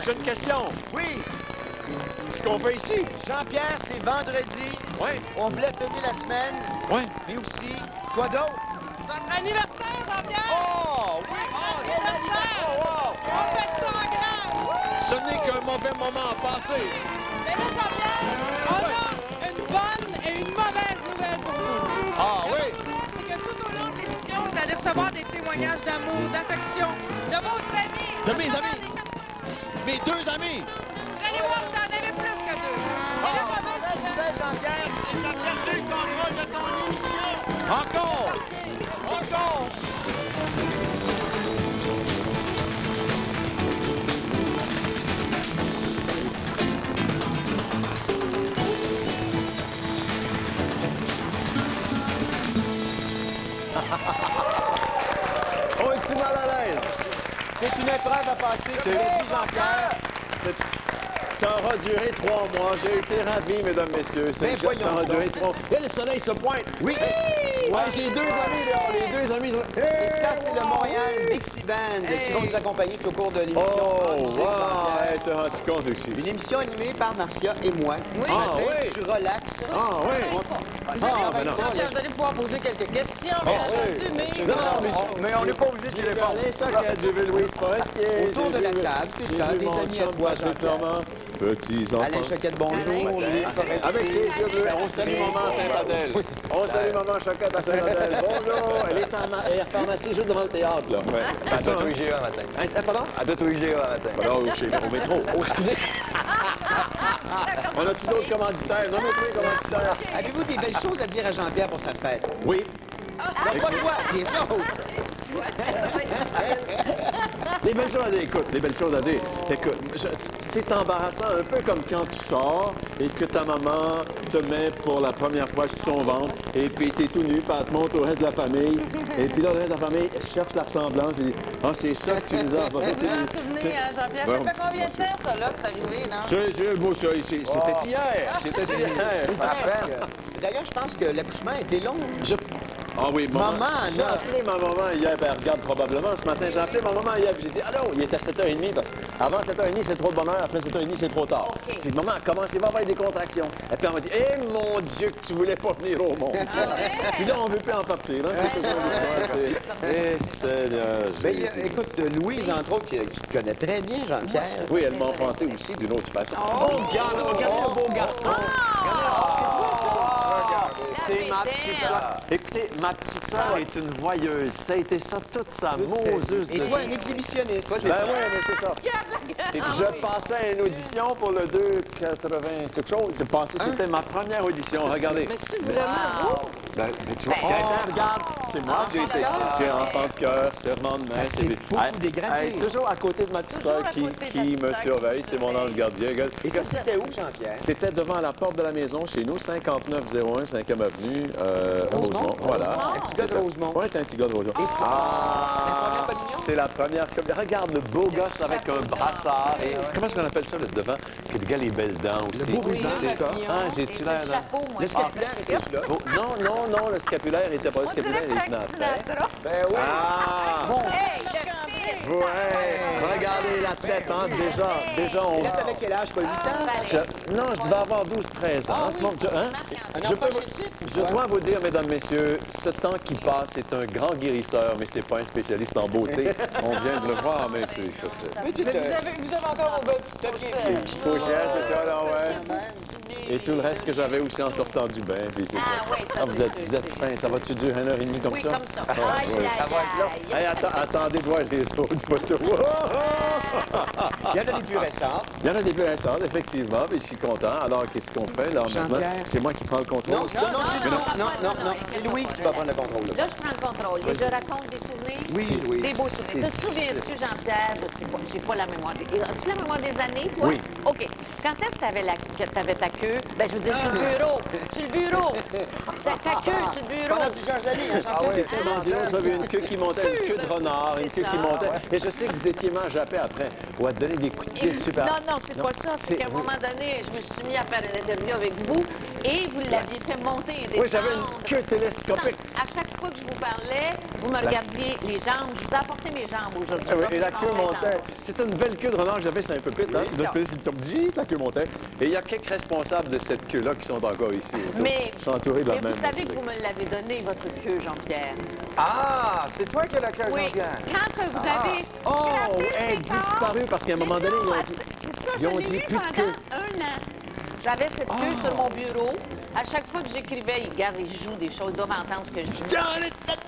j'ai une question. Oui, Ce qu'on fait ici? Jean-Pierre, c'est vendredi. Oui. On voulait fêter la semaine, Oui. mais aussi, quoi d'autre? Votre anniversaire, Jean-Pierre! Oh, oui! Votre anniversaire! Oh, wow! On fait ça en grand! Ce n'est qu'un mauvais moment passé. Mais là, Jean-Pierre, on a une bonne et une mauvaise nouvelle pour vous. Ah La oui? bonne nouvelle, c'est que tout au long de l'émission, vous allez recevoir des témoignages d'amour, d'affection, de vos amis. De mes à travers amis. les- Mes deux amis. Vous allez voir, vous en avez plus que deux. La mauvaise nouvelle, Jean-Pierre, c'est que t'as perdu le contrôle de ton émission. Encore. Encore. Oh, es-tu mal à l'aise? C'est une épreuve à passer. Tu l'as dit, Jean-Pierre. Ça aura duré 3 mois. J'ai été ravi, mesdames, messieurs. Ben, Ça voyons aura donc. duré 3 mois. Et le soleil se pointe. Oui. Ouais, j'ai deux amis dehors. Les deux amis. Et ça, c'est le Montréal Dixie Band qui vont nous accompagner tout au cours de l'émission. Oh, En musique, wow! Jean-Pierre. Hey, t'as rendu compte, Lucie? Une émission animée par Marcia et moi. Ce Ah, matin, oui. tu relaxes. Ah, oui. On Ah, travaille ben non. pas, là. Vous allez pouvoir poser quelques questions, oui, mais... Non, mais on n'est pas obligé d'y répondre. Ça, j'ai vu Louise Forestier. Autour de la table, c'est ça, des amis à toi, Jean-Pierre. Petits enfants. Alain Choquette, bonjour. Louise Forestier. Avec ses yeux bleus. On salue Maman Saint-Adèle. On salue Maman Choquette à Saint-Adèle. Bonjour. Elle est à pharmacie juste devant le théâtre, là. Ouais. À Doto IGA matin. Pardon? À Doto IGA matin. Non, au métro. Oh, excusez. On a-tu d'autres commanditaires? Nommez-moi les commanditaires. Avez-vous des belles choses à dire à Jean-Pierre pour sa fête? Oui. Mais pas toi, les autres. Les belles choses à dire, écoute, les belles choses à dire. Écoute, c'est embarrassant, un peu comme quand tu sors et que ta maman te met pour la première fois sur son ventre et puis t'es tout nu, puis elle te montre au reste de la famille. Et puis là, le reste de la famille cherche la ressemblance. Je dis, ah, c'est ça que tu nous as apporté. Vous vous en souvenez, hein, Jean-Pierre? Bon. Ça fait combien de temps, ça, là, que c'est arrivé, non? C'est beau, ça, ici. C'était hier. C'était hier. D'ailleurs, je pense que l'accouchement était long. Ah oui, maman. Maman, J'ai non. appelé ma maman hier, ben regarde probablement ce matin, j'ai appelé ma maman hier, puis j'ai dit, allô, il était 7h30, parce qu'avant 7h30, c'est trop de bonheur, après 7h30, c'est trop tard. J'ai dit, maman, commencez-va à avoir des contractions. Et puis elle m'a dit, eh mon Dieu, que tu voulais pas venir au monde. Puis là, on veut plus en partir, hein, c'est toujours l'histoire. Eh, Seigneur Ben, Jésus. écoute, Louise, entre autres, qui te connaît très bien, Jean-Pierre. Oui, elle m'a enfanté aussi d'une autre façon. Oh, regardez un beau garçon. C'est ma petite soeur. Écoutez, ma petite soeur est une voyeuse. Ça a été ça toute sa moseuse Et de toi, vie. un exhibitionniste. Ben oui, mais c'est ça. Et puis je passais à une audition pour le 280 quelque chose. C'est passé, c'était ma première audition. Regardez. Mais c'est vraiment vous? Ben, tu vois, regarde, c'est moi qui j'ai enfant de cœur, serment de main. Ça s'est beaucoup dégradé. Toujours à côté de ma petite Toujours soeur à côté de ta qui petite me sœur qui surveille. te C'est mon ange gardien. Regarde. Et ça, c'était où, Jean-Pierre? C'était devant la porte de la maison chez nous, 5901 5e avenue, Rosemont. Voilà. Un petit gars de Rosemont. Oui, t'es un petit gars de Rosemont. Et c'est la première communion? C'est la première communion. Regarde le beau gosse avec un brassard. Et comment est-ce qu'on appelle ça, le devant? Que le gars a les belles dents aussi. Le beau Oui, ruban. le papillon. Ah, j'ai-tu l'air d'un... chapeau, moi. Le scapulaire, était celui-là? Oh, non, le scapulaire était pas le On scapulaire. dirait Frank Sinatra. Ben oui. Ah! Hey, le fils! Ouais! Regardez la tête, hein? Déjà, on... Là, t'avais quel âge, quoi, 8 ans? Non, je devais avoir 12-13 ans. En ce moment, hein? Un Je, enfant peux- chétif, ou je quoi? dois vous dire, mesdames, messieurs, ce temps qui passe est un grand guérisseur, mais c'est pas un spécialiste en beauté. On vient de le voir, mais c'est... écoute, Mais tu Mais te... vous avez encore vos belles petites T'as bien vu. poussettes. Pochette, c'est ça, là, ouais. Et tout le reste que j'avais aussi en sortant du bain, puis c'est Ah ça. oui, ça, vous c'est êtes, sûr, vous êtes c'est fin. Ça va-tu durer 1h30 comme Oui, ça? comme ça. Ah, Aïe, oui. aïe, Ça va être long. aïe. Hey, attendez de voir les autres photos. Il y en a des plus récents. Il y en a des plus récentes, effectivement, mais je suis content. Alors, qu'est-ce qu'on fait, là, maintenant? Jean-Pierre. C'est moi qui prends le contrôle? Non, non. C'est Louise qui va prendre le contrôle. Là, je prends le contrôle. Et je raconte des souvenirs. Oui, Louise. Des beaux souvenirs. Te souviens-tu, Jean-Pierre? J'ai pas la mémoire. As-tu la mémoire des années, toi? Oui. OK. Quand est-ce que t'avais ta queue? Ben, je veux dire, sur le bureau. Sur le bureau. Ta queue, sur le bureau. Pendant plusieurs années, hein, Ah oui, Jean-Pierre. c'était dans une autre, j'avais une queue qui montait, une queue de renard, une C'est queue qui ça. montait. Et je sais que vous étiez jappé après. Ou à te donner des coups de pied dessus. Non, c'est pas ça. C'est qu'à un moment donné, je me suis mis à faire une interview avec vous. Et vous l'aviez fait monter et descendre. Oui, j'avais une queue télescopique. À chaque fois que je vous parlais, vous me regardiez les jambes. Je vous ai apporté mes jambes aujourd'hui. Ah oui, et la Donc, queue on va montait. être C'était une belle queue de renard que j'avais, c'est un peu pite. Hein? C'est De ça. plus, il tombe, la queue montait. Et il y a quelques responsables de cette queue-là qui sont encore ici. autour. Mais, Je suis entouré de la mais même. vous savez que vous me l'avez donné, votre queue, Jean-Pierre. Ah, c'est toi qui as la cœur, Oui. Jean-Pierre. Quand que vous avez Oh, scrappé elle le décor- disparue parce qu'à un moment donné, ils ont dit... C'est ça, ils ont je l'ai dit eu plus de pendant queue. un an. J'avais cette queue sur mon bureau. À chaque fois que j'écrivais, ils regardent, ils jouent des choses, ils doivent entendre ce que je dis. À chaque fois que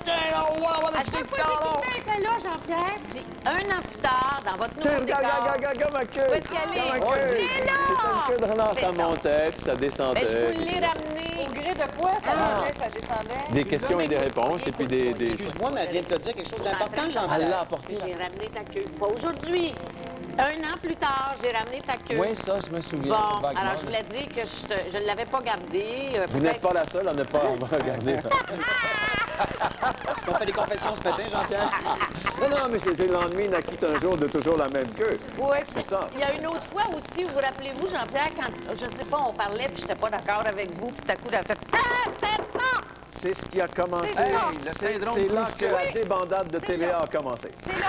j'écrivais, elle était là, Jean-Pierre. Puis un an plus tard, dans votre nouveau décor, Regarde ma queue. où est-ce qu'elle est? Oui, Elle est là! c'était une queue de renard, C'est ça ça. montait, puis ça descendait. Ben, je vous puis- l'ai ramené. Au gré de quoi ça montait, ça descendait? Des questions et des réponses, et puis des... Excuse-moi, mais elle vient de te dire quelque chose d'important, Elle Jean-Pierre. l'a apporté. J'ai ramené ta queue. Pas aujourd'hui. Un an plus tard, j'ai ramené ta queu. Oui, ça, je me souviens. Bon, vaguement. alors je voulais dire que je ne l'avais pas gardée. Vous n'êtes pas la seule à ne pas avoir regardé. Est-ce qu'on fait des confessions ce matin, Jean-Pierre? Non, mais c'est l'ennui naquit un jour de toujours la même queue. Oui, C'est ça. Il y a une autre fois aussi, vous rappelez-vous, Jean-Pierre, quand, je sais pas, on parlait, puis j'étais pas d'accord avec vous, puis tout à coup, j'avais fait « Ah, c'est ça! C'est ce qui a commencé. C'est ça. le C'est syndrome c'est là Proust. que la débandade de C'est TVA là. a commencé. C'est là?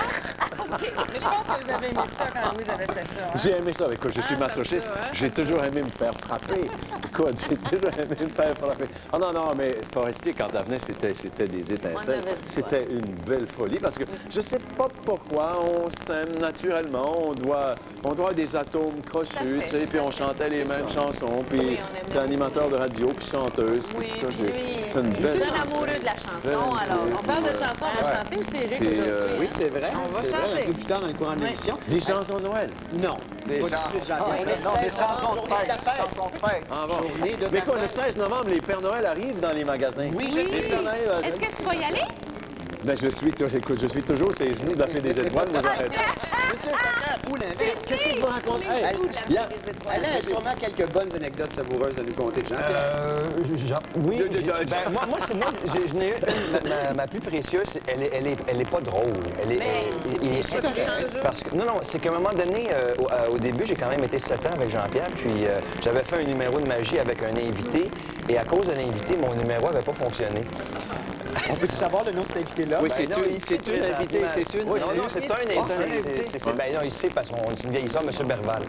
Mais je pense que vous avez aimé ça quand Louise avait fait ça. Hein? J'ai aimé ça. Écoute, je suis Ah, masochiste. ça me va, hein? J'ai toujours aimé me faire frapper. Écoute, j'ai toujours aimé me faire frapper. Oh non, mais Forestier, quand elle venait, c'était des étincelles. avait du C'était une belle folie parce que je sais pas pourquoi on s'aime naturellement. On doit avoir des atomes crochus, Tout à fait, tu sais, puis tout à on fait. chantait les mêmes chansons. Puis Oui, on aimait c'est animateur de radio, puis chanteuse. Oui, tout ça. puis lui, C'est une il est belle... un amoureux de la chanson, Belle alors... On parle de chansons, on va chanter aussi, Éric, Puis, aujourd'hui. Oui, c'est vrai. On va C'est vrai, chanter. un peu plus tard dans le courant de l'émission. Des chansons de Noël. Non, Des pas tout de chansons. suite, Jean-Pierre. Non, des chansons de Journée de ta fête. fête. Chansons de fête. Ah bon. Journée de Mais ta quoi, le fête. 16 novembre, les Pères Noël arrivent dans les magasins. Oui, je Les sais. Pères Noël, Est-ce que tu vas y aller? Ben, écoute, je suis toujours ces genoux de la fée des étoiles, mais j'arrête. Ou l'inverse. Qu'est-ce que vous racontez? Hey, Sous la il y a- pluie des étoiles. Elle a sûrement quelques bonnes anecdotes savoureuses à nous conter, Jean-Pierre. Oui, De- moi, c'est moi, je n'ai une, ma plus précieuse, elle est pas drôle. Elle est, Mais c'est elle- parce que, non, c'est qu'à un moment donné, au début, j'ai quand même été 7 ans avec Jean-Pierre, puis j'avais fait un numéro de magie avec un invité, et à cause de l'invité, mon numéro n'avait pas fonctionné. On peut-tu savoir le nom de cet invité-là? Oui, Ben c'est non, une, il c'est sait une invitée, présentement. c'est une. Oui, c'est un invité. Ben non, il sait parce qu'on est une vieille histoire, M. Berval. Et,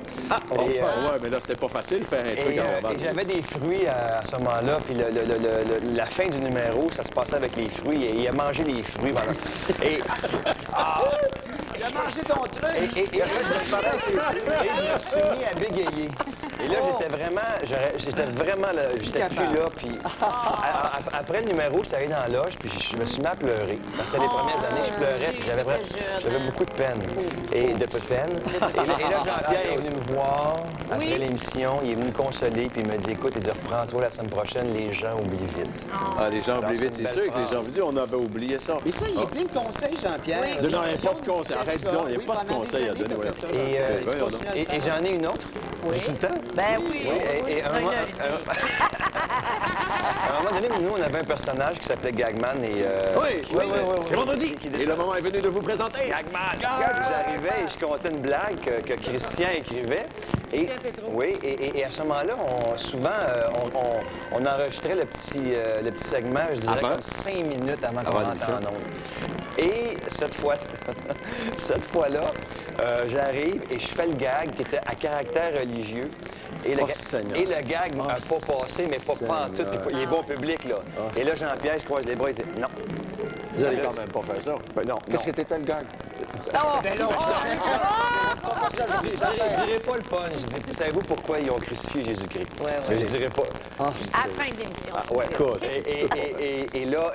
Ouais, mais là, c'était pas facile de faire un truc à Laval. et j'avais des fruits à ce moment-là, puis la fin du numéro, ça se passait avec les fruits, et il a mangé les fruits. Voilà. Et, Il a mangé ton truc! et là, je me parlais avec les fruits, et je me suis mis à bégayer. Et là, j'étais vraiment là, j'étais plus là, puis après le numéro, j'étais allé dans la loge, puis je me suis mis à pleurer. Parce que c'était les premières années, je pleurais, puis j'avais beaucoup de peine. Et de peu de peine. Et là, Jean-Pierre est venu me voir après Oui. l'émission, il est venu me consoler, puis il me dit, écoute, il dit, reprends-toi la semaine prochaine, les gens oublient vite. Ah, les gens oublient vite, c'est une c'est sûr belle que les gens phrase. vous disent, on avait oublié ça. Mais ça, il y a plein de conseils, Jean-Pierre. Oui. Non, il n'y a pas de conseils. Arrête ça. donc, il n'y a Oui, pas de pendant des conseils à années, donner. t'as Voilà. fait ça, Et, Jean-Pierre. Tu voyons continues à le Et faire. j'en ai une autre. Oui. Tout le temps? Ben oui. Et à un moment- à un moment donné, nous, on avait un personnage qui s'appelait Gagman et... Oui, c'est vendredi. Et le moment est venu de vous présenter. Gagman! J'arrivais et je contais une blague que Christian écrivait. Et, Christian Tétrault. oui, et à ce moment-là, souvent, on enregistrait le petit segment, je dirais, Avant? comme 5 minutes avant qu'on Avant rentre l'émission. en ondes. Et cette fois-là, j'arrive et je fais le gag qui était à caractère religieux. Et le, Oh, Seigneur. et le gag n'a pas passé, mais pas en tout. Seigneur. Il est bon public, là. Et là, Jean-Pierre, je croise les bras, il dit non. Vous allez quand même pas faire ça. Ben non. Qu'est-ce que t'étais le gag? Je dirais pas le punch. Je dis, savez-vous pourquoi ils ont crucifié Jésus-Christ? Mais je dirais pas. À la fin de l'émission. c'est Ouais. dit. Et là,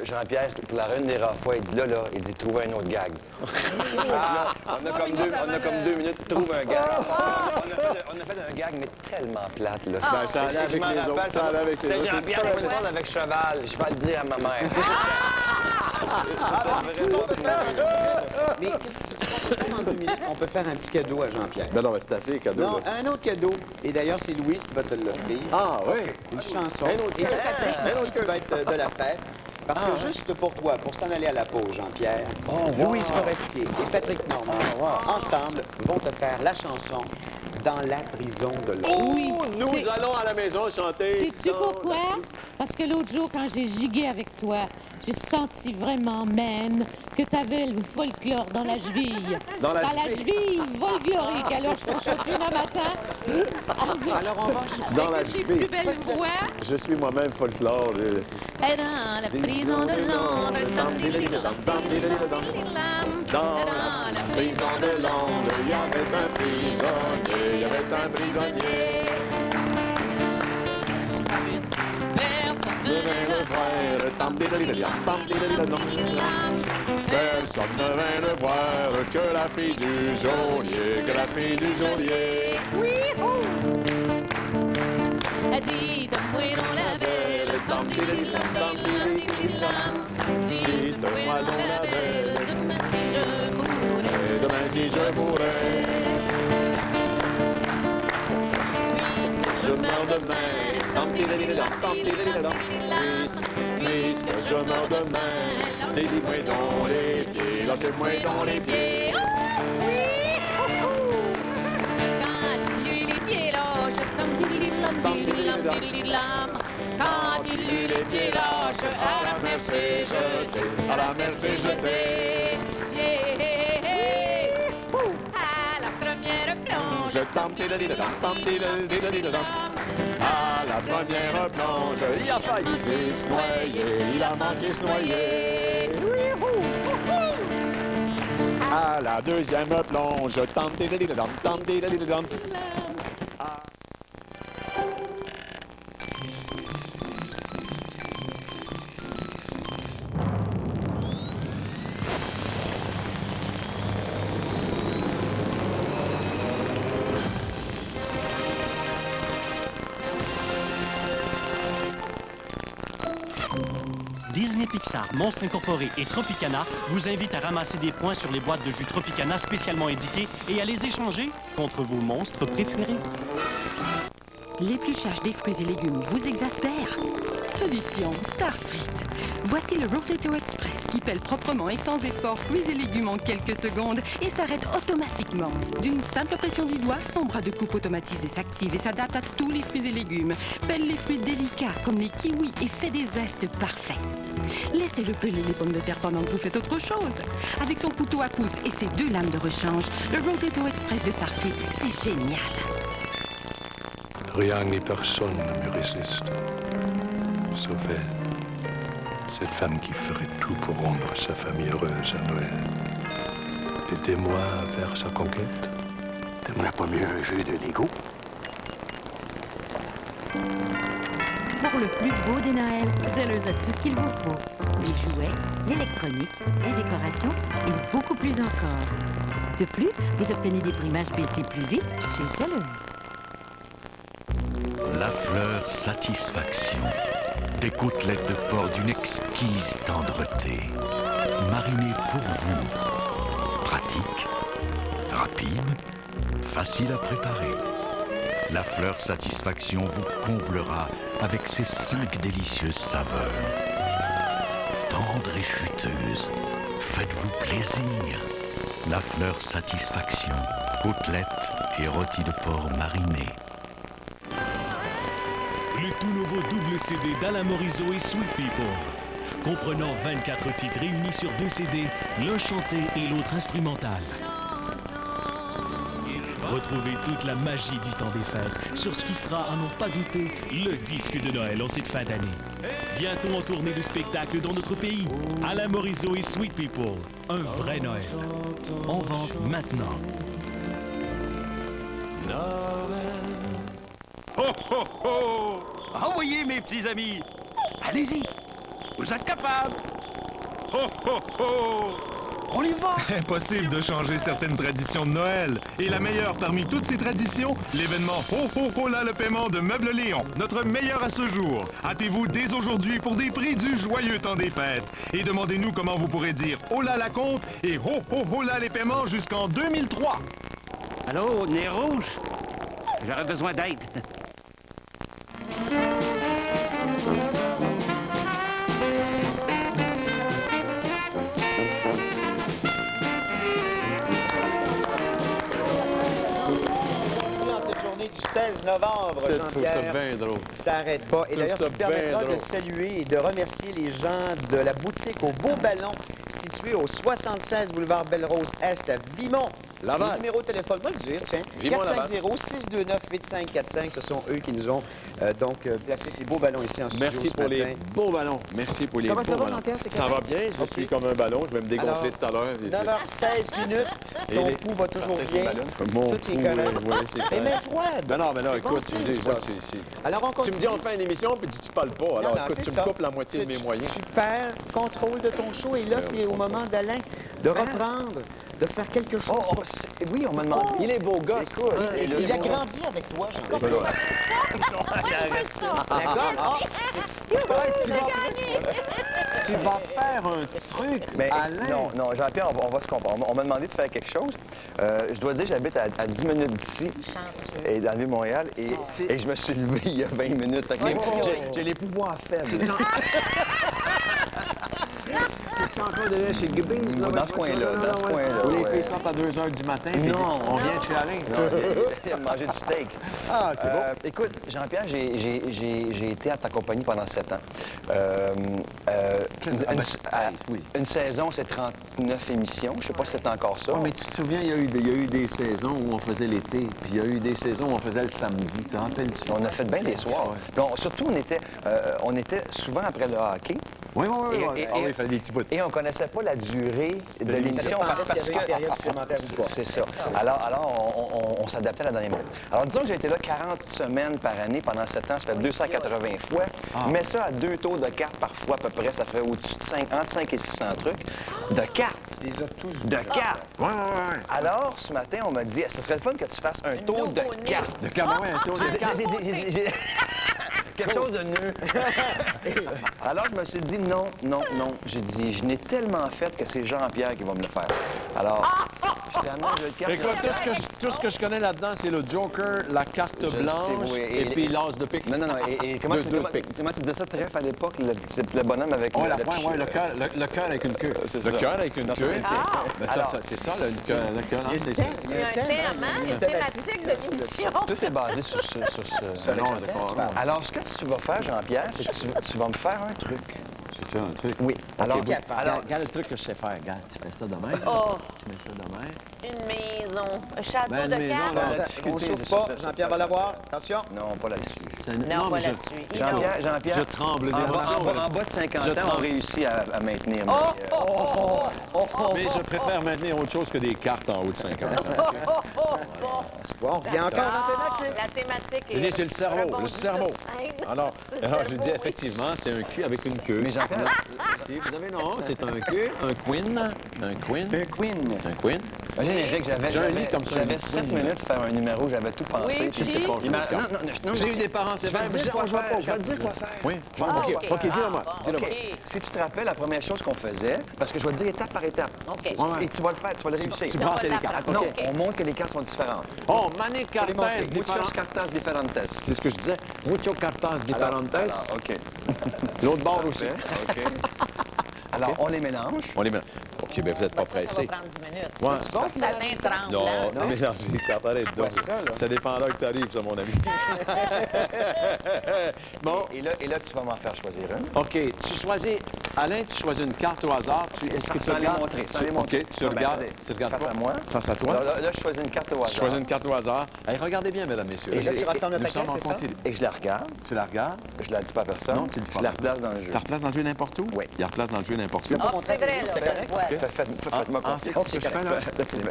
Jean-Pierre, pour la une des rares fois, il dit il dit trouve un autre gag. On a comme 2 minutes, trouve un gag. On a fait un gag, mais tellement plate, là. ça allait Est-ce que avec je m'en les autres, rappelle, ça allait avec les C'était autres. Jean-Pierre qui me parle avec cheval. Je vais le dire à ma mère. Mais qu'est-ce que c'est en 2 minutes? On peut faire un petit cadeau à Jean-Pierre. Ben non, mais c'est assez, cadeau. Non, là. un autre cadeau. Et d'ailleurs, c'est Louise qui va te l'offrir. Ah, oui. Une chanson. Un autre Et cadeau. Patrick aussi qui va être de la fête. Parce que juste pour toi, pour s'en aller à la pause, Jean-Pierre, Louise Forestier et Patrick Normand, ensemble, vont te faire la chanson dans la prison de l'eau. Oui, Nous c'est- allons à la maison chanter. Sais-tu dans- pourquoi? Parce que l'autre jour, quand j'ai gigué avec toi, j'ai senti vraiment, man, que t'avais le folklore dans la cheville. Dans la cheville folklorique. Alors, je te souhaite un matin. Alors, on va... Dans la Avec tes cheville. plus belles voix. Je suis moi-même folklore. Et dans la prison de Londres, Dans la prison de Londres, il y avait un prisonnier, il y avait un prisonnier. Personne Venez le voir, personne ne vient le voir que la fille du geôlier, que la fille du geôlier. Dites-moi dans la belle, dites-moi dans la belle, demain si je mourrais. Et demain si je mourrais, je meurs demain. Puisque je meurs demain, délie-moi dans les pieds, lâchez-moi dans les pieds. Quand il eut les pieds lâches, quand il eut les pieds lâches, à la mer s'est jeté, à la mer s'est jeté. À la première plonge, À la première plonge, il a failli se noyer, il a manqué se noyer. À la deuxième plonge, Disney Pixar, Monstres Incorporés et Tropicana vous invitent à ramasser des points sur les boîtes de jus Tropicana spécialement indiquées et à les échanger contre vos monstres préférés. L'épluchage des fruits et légumes vous exaspère? Solution Starfrit. Voici le Rotator Express qui pèle proprement et sans effort fruits et légumes en quelques secondes et s'arrête automatiquement. D'une simple pression du doigt, son bras de coupe automatisé s'active et s'adapte à tous les fruits et légumes. Pèle les fruits délicats comme les kiwis et fait des zestes parfaits. Laissez-le peler les pommes de terre pendant que vous faites autre chose. Avec son couteau à pouce et ses 2 lames de rechange, le Rotator Express de Starfrit, c'est génial. Rien ni personne ne me résiste, sauf elle. Cette femme qui ferait tout pour rendre sa famille heureuse à Noël. Aidez-moi vers sa conquête. T'aimerais pas mieux un jeu de Lego? Pour le plus beau des Noëls, Zellers a tout ce qu'il vous faut. Les jouets, l'électronique, les décorations et beaucoup plus encore. De plus, vous obtenez des primages baissés plus vite chez Zellers. La fleur satisfaction. Des côtelettes de porc d'une exquise tendreté. Marinées pour vous. Pratique, rapide, facile à préparer. La fleur satisfaction vous comblera avec ses 5 délicieuses saveurs. Tendre et chuteuse, faites-vous plaisir. La fleur satisfaction, côtelettes et rôtis de porc marinés. Le tout nouveau double CD d'Alain Morisot et Sweet People. Comprenant 24 titres réunis sur 2 CD, l'un chanté et l'autre instrumental. Retrouvez toute la magie du temps des fêtes sur ce qui sera, à n'en pas douter, le disque de Noël en cette fin d'année. Bientôt en tournée de spectacle dans notre pays. Alain Morisot et Sweet People. Un vrai Noël. En vente maintenant. Ho, ho, ho! Envoyez, mes petits amis! Allez-y! Vous êtes capables! Ho, ho, ho! On y va! Impossible de changer certaines traditions de Noël. Et la meilleure parmi toutes ces traditions, l'événement Ho Ho Ho là le paiement de Meubles Léon, notre meilleur à ce jour. Hâtez-vous dès aujourd'hui pour des prix du joyeux temps des fêtes. Et demandez-nous comment vous pourrez dire Oh là la compte et Ho Ho Ho là les paiements jusqu'en 2003. Allô, nez rouge? J'aurais besoin d'aide. novembre, Je trouve ça Jean-Pierre. bien drôle. Ça n'arrête pas. Et Je d'ailleurs, tu trouve te ça bien permettras de drôle. saluer et de remercier les gens de la boutique au Beau Ballon, située au 76 boulevard Belle-Rose-Est à Vimont. Laval. Le numéro de téléphone, moi le dire, tiens. Vimont, 450-629-8545. Ce sont eux qui nous ont placé ces beaux ballons ici en studio Merci ce pour les matin. beaux ballons. Merci pour les Comment beaux ça va, ballons. Jean-Pierre? C'est Ça va correct? bien. Je OK. suis comme un ballon. Je vais me dégonfler Alors, tout à l'heure. 9h16 minutes. Ton Et les- pouls va toujours bien. Mon Tout pouls, est correct. oui, c'est Et correct. main froide. Non, mais là, C'est écoute, bon tu signe, dis, ça. moi, c'est... Alors, on Tu continue. me dis, on fait une émission, puis tu parles pas. Alors, Non, écoute, c'est tu ça. me coupes la moitié de mes moyens. Tu perds contrôle de ton show et là, c'est au moment d'Alain de reprendre, de faire quelque chose. Oui, on m'a demandé. Il est beau gosse. Écoute, Hein, il a grandi avec toi, Jean-Pierre. Ben voilà. La gosse, Tu vas faire un truc, Mais Alain. non, Jean-Pierre, on va se comprendre. On m'a demandé de faire quelque chose. Je dois dire, j'habite à 10 minutes d'ici. Et dans le Vieux-Montréal. Et je me suis levé il y a 20 minutes. Fait que j'ai les pouvoirs faibles. C'est encore de chez Gibbons, là? Dans ce coin-là, dans ce coin-là. Où les ouais. filles sortent à 2 h du matin. puis Non. On vient de chez Alain. Il a mangé du steak. Ah, c'est bon. Écoute, Jean-Pierre, j'ai été à ta compagnie pendant 7 ans. Une saison, c'est 39 émissions. Je sais pas si c'est encore ça. Oh, mais tu te souviens, il y a eu des saisons où on faisait l'été, puis il y a eu des saisons où on faisait le samedi. T'en rappelles-tu? On a fait bien des soirs. Puis surtout, on était souvent après le hockey. Oui, oui, oui. Et- Ah oui, il fallait des petits bouts. Et on connaissait pas la durée de l'émission dépendait parce s'il y avait une période supplémentaire ou pas. c'est ça. Alors on s'adaptait à la dernière minute. Alors disons que j'ai été là 40 semaines par année pendant 7 ans, ça fait 280 fois. Mets ça à 2 tours de cartes par fois à peu près, ça fait au-dessus de entre 5 et 600 trucs de cartes. Les as tous De cartes. Ouais, ouais, ouais. Alors, ce matin, on m'a dit, ce serait le fun que tu fasses un tour de nouveau-né. cartes. De Cameroun, un tour de J'ai- quelque chose de nœud. Alors, je me suis dit, non. J'ai dit, je n'ai tellement fait que c'est Jean-Pierre qui va me le faire. Alors, je t'ai amené un jeu de cartes. Écoute, tout ce que je connais là-dedans, c'est le Joker, la carte blanche sais, oui, et puis l'as de pique. Non. Et comment, Deux piques. comment tu disais ça, trèfle à l'époque, le bonhomme avec Oui, le le cœur avec une queue. Le cœur avec une queue. Ben, c'est ça, le cœur, c'est ça. Il y a un thème, hein? Il y a une thématique de l'émission. Tout est basé sur ce... Non, d'accord. Alors, ce que tu vas faire, Jean-Pierre, c'est que tu vas me faire un truc. Tu fais un truc. Oui. Alors, OK, regarde le truc que je sais faire. Regarde, tu fais ça de même. Oh. Tu mets ça de même. Une maison, un château Ben, une de maison, cartes. là, la On difficulté, ne chauffe c'est pas. ça. Jean-Pierre va l'avoir. Attention. Non, pas là-dessus. Non, pas mais là-dessus. Jean-Pierre, je tremble d'émotion. en bas de 50 ans, on réussit à maintenir. Mais je préfère maintenir autre chose que des cartes en haut de 50 ans. Bon, on revient encore en thématique. La thématique Je dis, est... c'est le cerveau, le rebondit cerveau. sur scène. Alors, C'est le je cerveau, dis oui. effectivement, c'est un cul avec une queue. Mais Jean-Pierre, Si, vous avez non, c'est un queue, un queen, un queen, Un queen. un queen. imagine, Eric, J'ai un lit comme ça, un j'avais lit 7 queen. minutes pour faire un numéro, j'avais tout pensé. Oui, Je sais pas, je Il m'a- sais pas. non, J'ai eu des parents Je vais sévères, te mais dire quoi faire. Je vais te dire dire quoi faire. Oui, OK, dis-le-moi, dis-le-moi. OK. Si tu te rappelles, la première chose qu'on faisait, parce que je vais te dire étape par étape. OK. Et tu vas le faire, tu vas le réussir. Tu On brasses va les cartes. l'apprendre. Non, OK. on montre que les cartes sont différentes. Oh, mané cartas Muchas différentes. cartas diferentes. C'est ce que je disais. Mucho cartas diferentes. Alors, OK. L'autre bord aussi. OK. Alors, on les mélange. On les met. OK, bien, vous n'êtes pas Ça va pressé. prendre 10 minutes. Ouais. C'est bon, ça t'intremble. Non, hein? non, mélanger les cartes, arrête donc. ça, là? Ça dépend de l'heure que tu arrives, ça, mon ami. Bon, Et là, tu vas m'en faire choisir une. OK, tu choisis... Alain, tu choisis une carte au hasard. Est-ce que tu Sans les regardes? montrer, sans les montrer. OK, tu regardes. Ben, Tu regardes face pas? à moi. Face à toi. Là, je choisis une carte au hasard. Tu choisis une carte au hasard. Hey, regardez bien, mesdames, messieurs. Et là, tu refermes le Nous paquet, sommes en c'est ça? continu. Et je la regarde. Tu la regardes? Je la dis pas à personne. Non, tu le dis pas. Je la replace dans le jeu. Tu la replaces dans le jeu n'importe où? Oui. Il la replace dans le jeu n'importe où. Ah, c'est vrai, là. Ouais. Faites-moi confiance. qu'est-ce que je fais, là?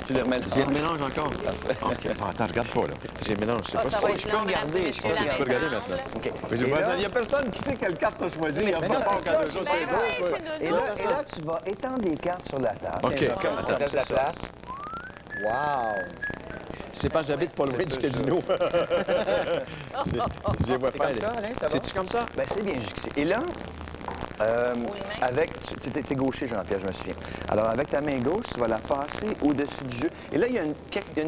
Tu les remets J'y remélange encore. OK. Bon, attends, regarde pas, là. J'y mélange, je sais Ah, pas ça si... va être je peux long, regarder, mesdames et je peux messieurs, Tu peux regarder la maintenant. mélange. OK. Mais il n'y a personne qui sait quelle carte tu as choisi. Il y a Mais pas non, peur c'est quand ça, deux autres, Ben c'est beau. oui, c'est Et de là, tu vas étendre des cartes sur la table. OK. On laisse la place. Wow! C'est pas que j'habite pas loin du casino. Je les vois C'est faire. comme ça, Alain, ça va? C'est-tu comme ça? Ben, c'est bien jusqu'ici. Et là, avec... Tu étais gaucher, Jean-Pierre, je me souviens. Alors, avec ta main gauche, tu vas la passer au-dessus du jeu. Et là, il y a une carte qui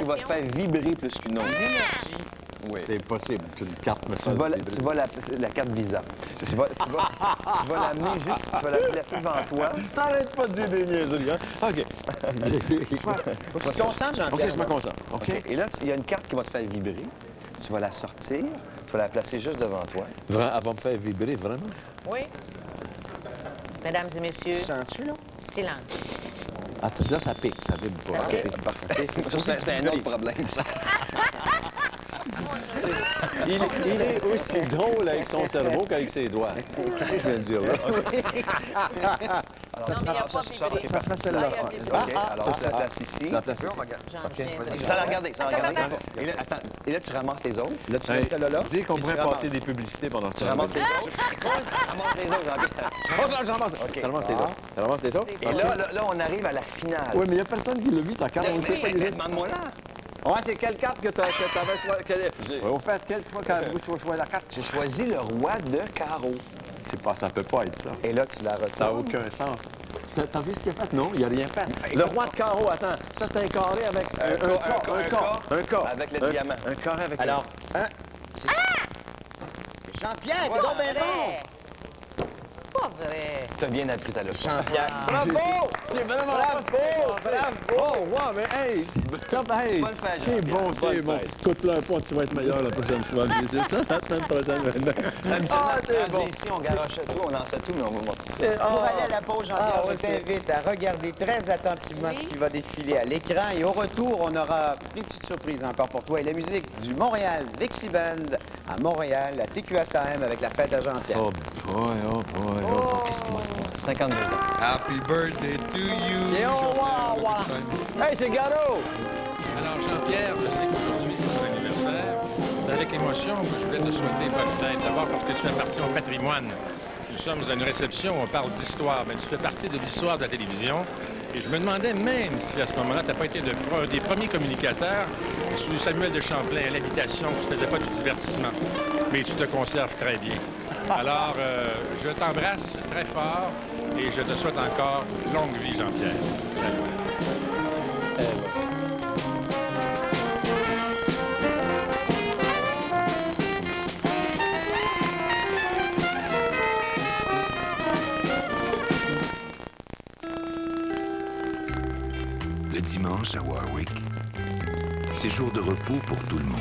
va te faire vibrer plus qu'une autre. Oui. C'est possible qu'une carte me Tu fasse vas, vibrer. la carte Visa. Tu vas l'amener juste, tu vas la placer devant toi. T'arrêtes pas de dire des niaiseries, hein? OK. Faut que tu te concentres, OK, Jean-Pierre. je me concentre. OK. Et là, il y a une carte qui va te faire vibrer. tu vas la sortir, tu vas la placer juste devant toi. Vraiment, elle va me faire vibrer, vraiment? Oui. Mesdames et messieurs. Sens-tu, là? Silence. Ah, tout là, ça pique, ça vibre pas. Ça Ça pique. pique. Parfait. C'est un autre problème, ça. Il est aussi drôle avec son cerveau qu'avec ses doigts. Qu'est-ce que je viens de dire, là? Ça sera celle-là. OK, alors tu la places ici. La place ici. Ça la regarder, ça la regarder. Et là, attends, et là, tu ramasses les autres. Là, tu mets celle-là. Dis qu'on Puis pourrait tu ramasses. passer des publicités pendant ce Tu temps. ramasses les autres. Ramasse les autres, Jean-Pierre. Je ramasse. OK. Je ramasse les autres. Je ramasse les autres. Et là, on arrive à la finale. Oui, mais il n'y a personne qui l'a vu, ta carte. On ne sait pas Mais demande-moi là. Ouais, c'est quelle carte que tu avais choisi? Au fait, quelle fois que vous choisissez la carte? J'ai choisi le roi de carreau. Ça peut pas être ça. Et là, tu la retournes. Ça n'a aucun sens. T'as vu ce qu'il a fait? Non, il n'a rien fait. Le roi de carreau, attends, ça c'est un carré avec un corps. Avec le diamant. Un carré avec Alors, Jean-Pierre, t'es donc bien bon! C'est pas vrai. T'as bien appris ta leçon. Jean-Pierre. Bravo! C'est vraiment bravo! Oh, wow, mais hey! Hey! Bonne fête, C'est bon, c'est bon. fête. Écoute-le pas, tu vas être meilleur la prochaine fois. C'est ça, la semaine prochaine. Ah, c'est bon. Ici, on garochait tout, on lançait tout, mais on va montrer. Pour aller à la pause, Jean-Pierre, ouais, je t'invite à regarder très attentivement ce qui va défiler à l'écran. Et au retour, on aura des petites surprises encore pour toi. Et la musique du Montréal Dixie Band à Montréal, à TQSAM avec la fête à Jean-Pierre. Oh boy, oh boy, oh boy. Qu'est-ce qu'il va se passer? 52 ans. Happy birthday to you. Et oh, wow, wow. Hey, c'est Garo! Alors, Jean-Pierre, je sais qu'aujourd'hui, c'est ton anniversaire. C'est avec émotion que je voulais te souhaiter bonne fête. D'abord parce que tu fais partie au patrimoine. Nous sommes à une réception, on parle d'histoire, mais tu fais partie de l'histoire de la télévision. Et je me demandais même si à ce moment-là, tu n'as pas été un des premiers communicateurs sous Samuel de Champlain à l'habitation, que tu ne faisais pas du divertissement. Mais tu te conserves très bien. Alors, je t'embrasse très fort et je te souhaite encore longue vie, Jean-Pierre. Salut. Le dimanche à Warwick, c'est jour de repos pour tout le monde.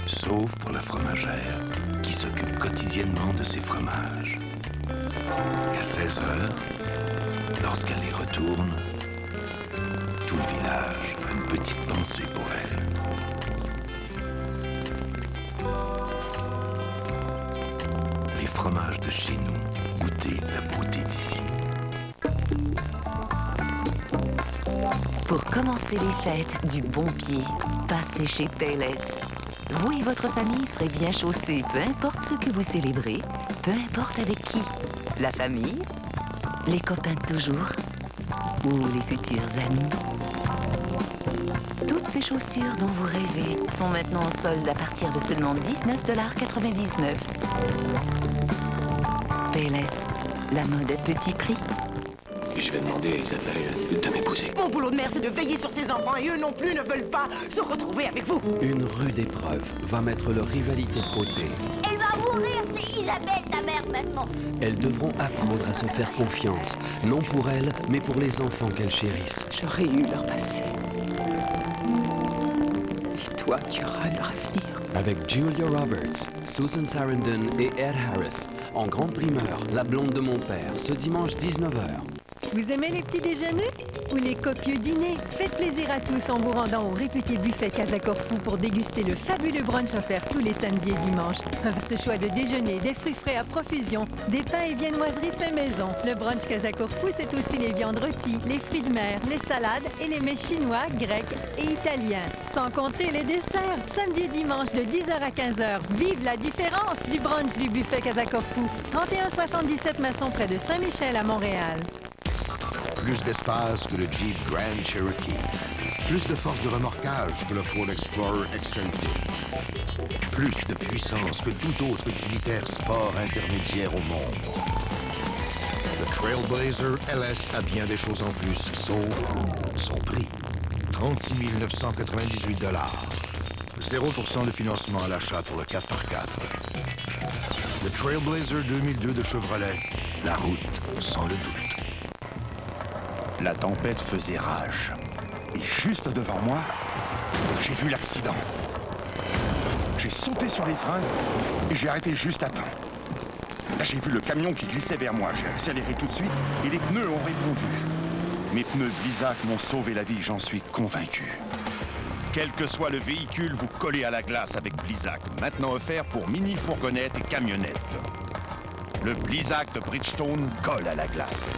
Sauf pour la fromagère, qui s'occupe quotidiennement de ses fromages. À 16 heures, lorsqu'elle les retourne, tout le village a une petite pensée pour elle. Les fromages de chez nous, goûtez la beauté d'ici. Pour commencer les fêtes du bon pied, passez chez Payless. Vous et votre famille serez bien chaussés, peu importe ce que vous célébrez, peu importe avec qui. La famille, les copains de toujours ou les futurs amis. Toutes ces chaussures dont vous rêvez sont maintenant en solde à partir de seulement 19,99 $. Payless, la mode à petit prix. Je vais demander à Isabelle de m'épouser. Mon boulot de mère, c'est de veiller sur ses enfants et eux non plus ne veulent pas se retrouver avec vous. Une rude épreuve va mettre leur rivalité de côté. Elle va mourir, c'est Isabelle, ta mère, maintenant. Elles devront apprendre à se faire confiance, non pour elles, mais pour les enfants qu'elles chérissent. J'aurais eu leur passé. Et toi, tu auras leur avenir. Avec Julia Roberts, Susan Sarandon et Ed Harris, en grande primeur, La blonde de mon père, ce dimanche 19h. Vous aimez les petits déjeuners ou les copieux dîners? Faites plaisir à tous en vous rendant au réputé buffet Casa Corfou pour déguster le fabuleux brunch offert tous les samedis et dimanches. Un vaste choix de déjeuner, des fruits frais à profusion, des pains et viennoiseries fait maison. Le brunch Casa Corfou, c'est aussi les viandes rôties, les fruits de mer, les salades et les mets chinois, grecs et italiens. Sans compter les desserts. Samedi et dimanche de 10h à 15h. Vive la différence du brunch du buffet Casa Corfou. 3177 Masson près de Saint-Michel à Montréal. Plus d'espace que le Jeep Grand Cherokee. Plus de force de remorquage que le Ford Explorer XLT. Plus de puissance que tout autre utilitaire sport intermédiaire au monde. Le Trailblazer LS a bien des choses en plus, sauf son prix. 36 998 $. 0% de financement à l'achat pour le 4x4. Le Trailblazer 2002 de Chevrolet. La route sans le doute. La tempête faisait rage. Et juste devant moi, j'ai vu l'accident. sauté sur les freins et j'ai arrêté juste à temps. Là, j'ai vu le camion qui glissait vers moi. J'ai accéléré tout de suite et les pneus ont répondu. Mes pneus Blizzak m'ont sauvé la vie, j'en suis convaincu. Quel que soit le véhicule, vous collez à la glace avec Blizzak. Maintenant offert pour mini-fourgonnettes et camionnettes. Le Blizzak de Bridgestone colle à la glace.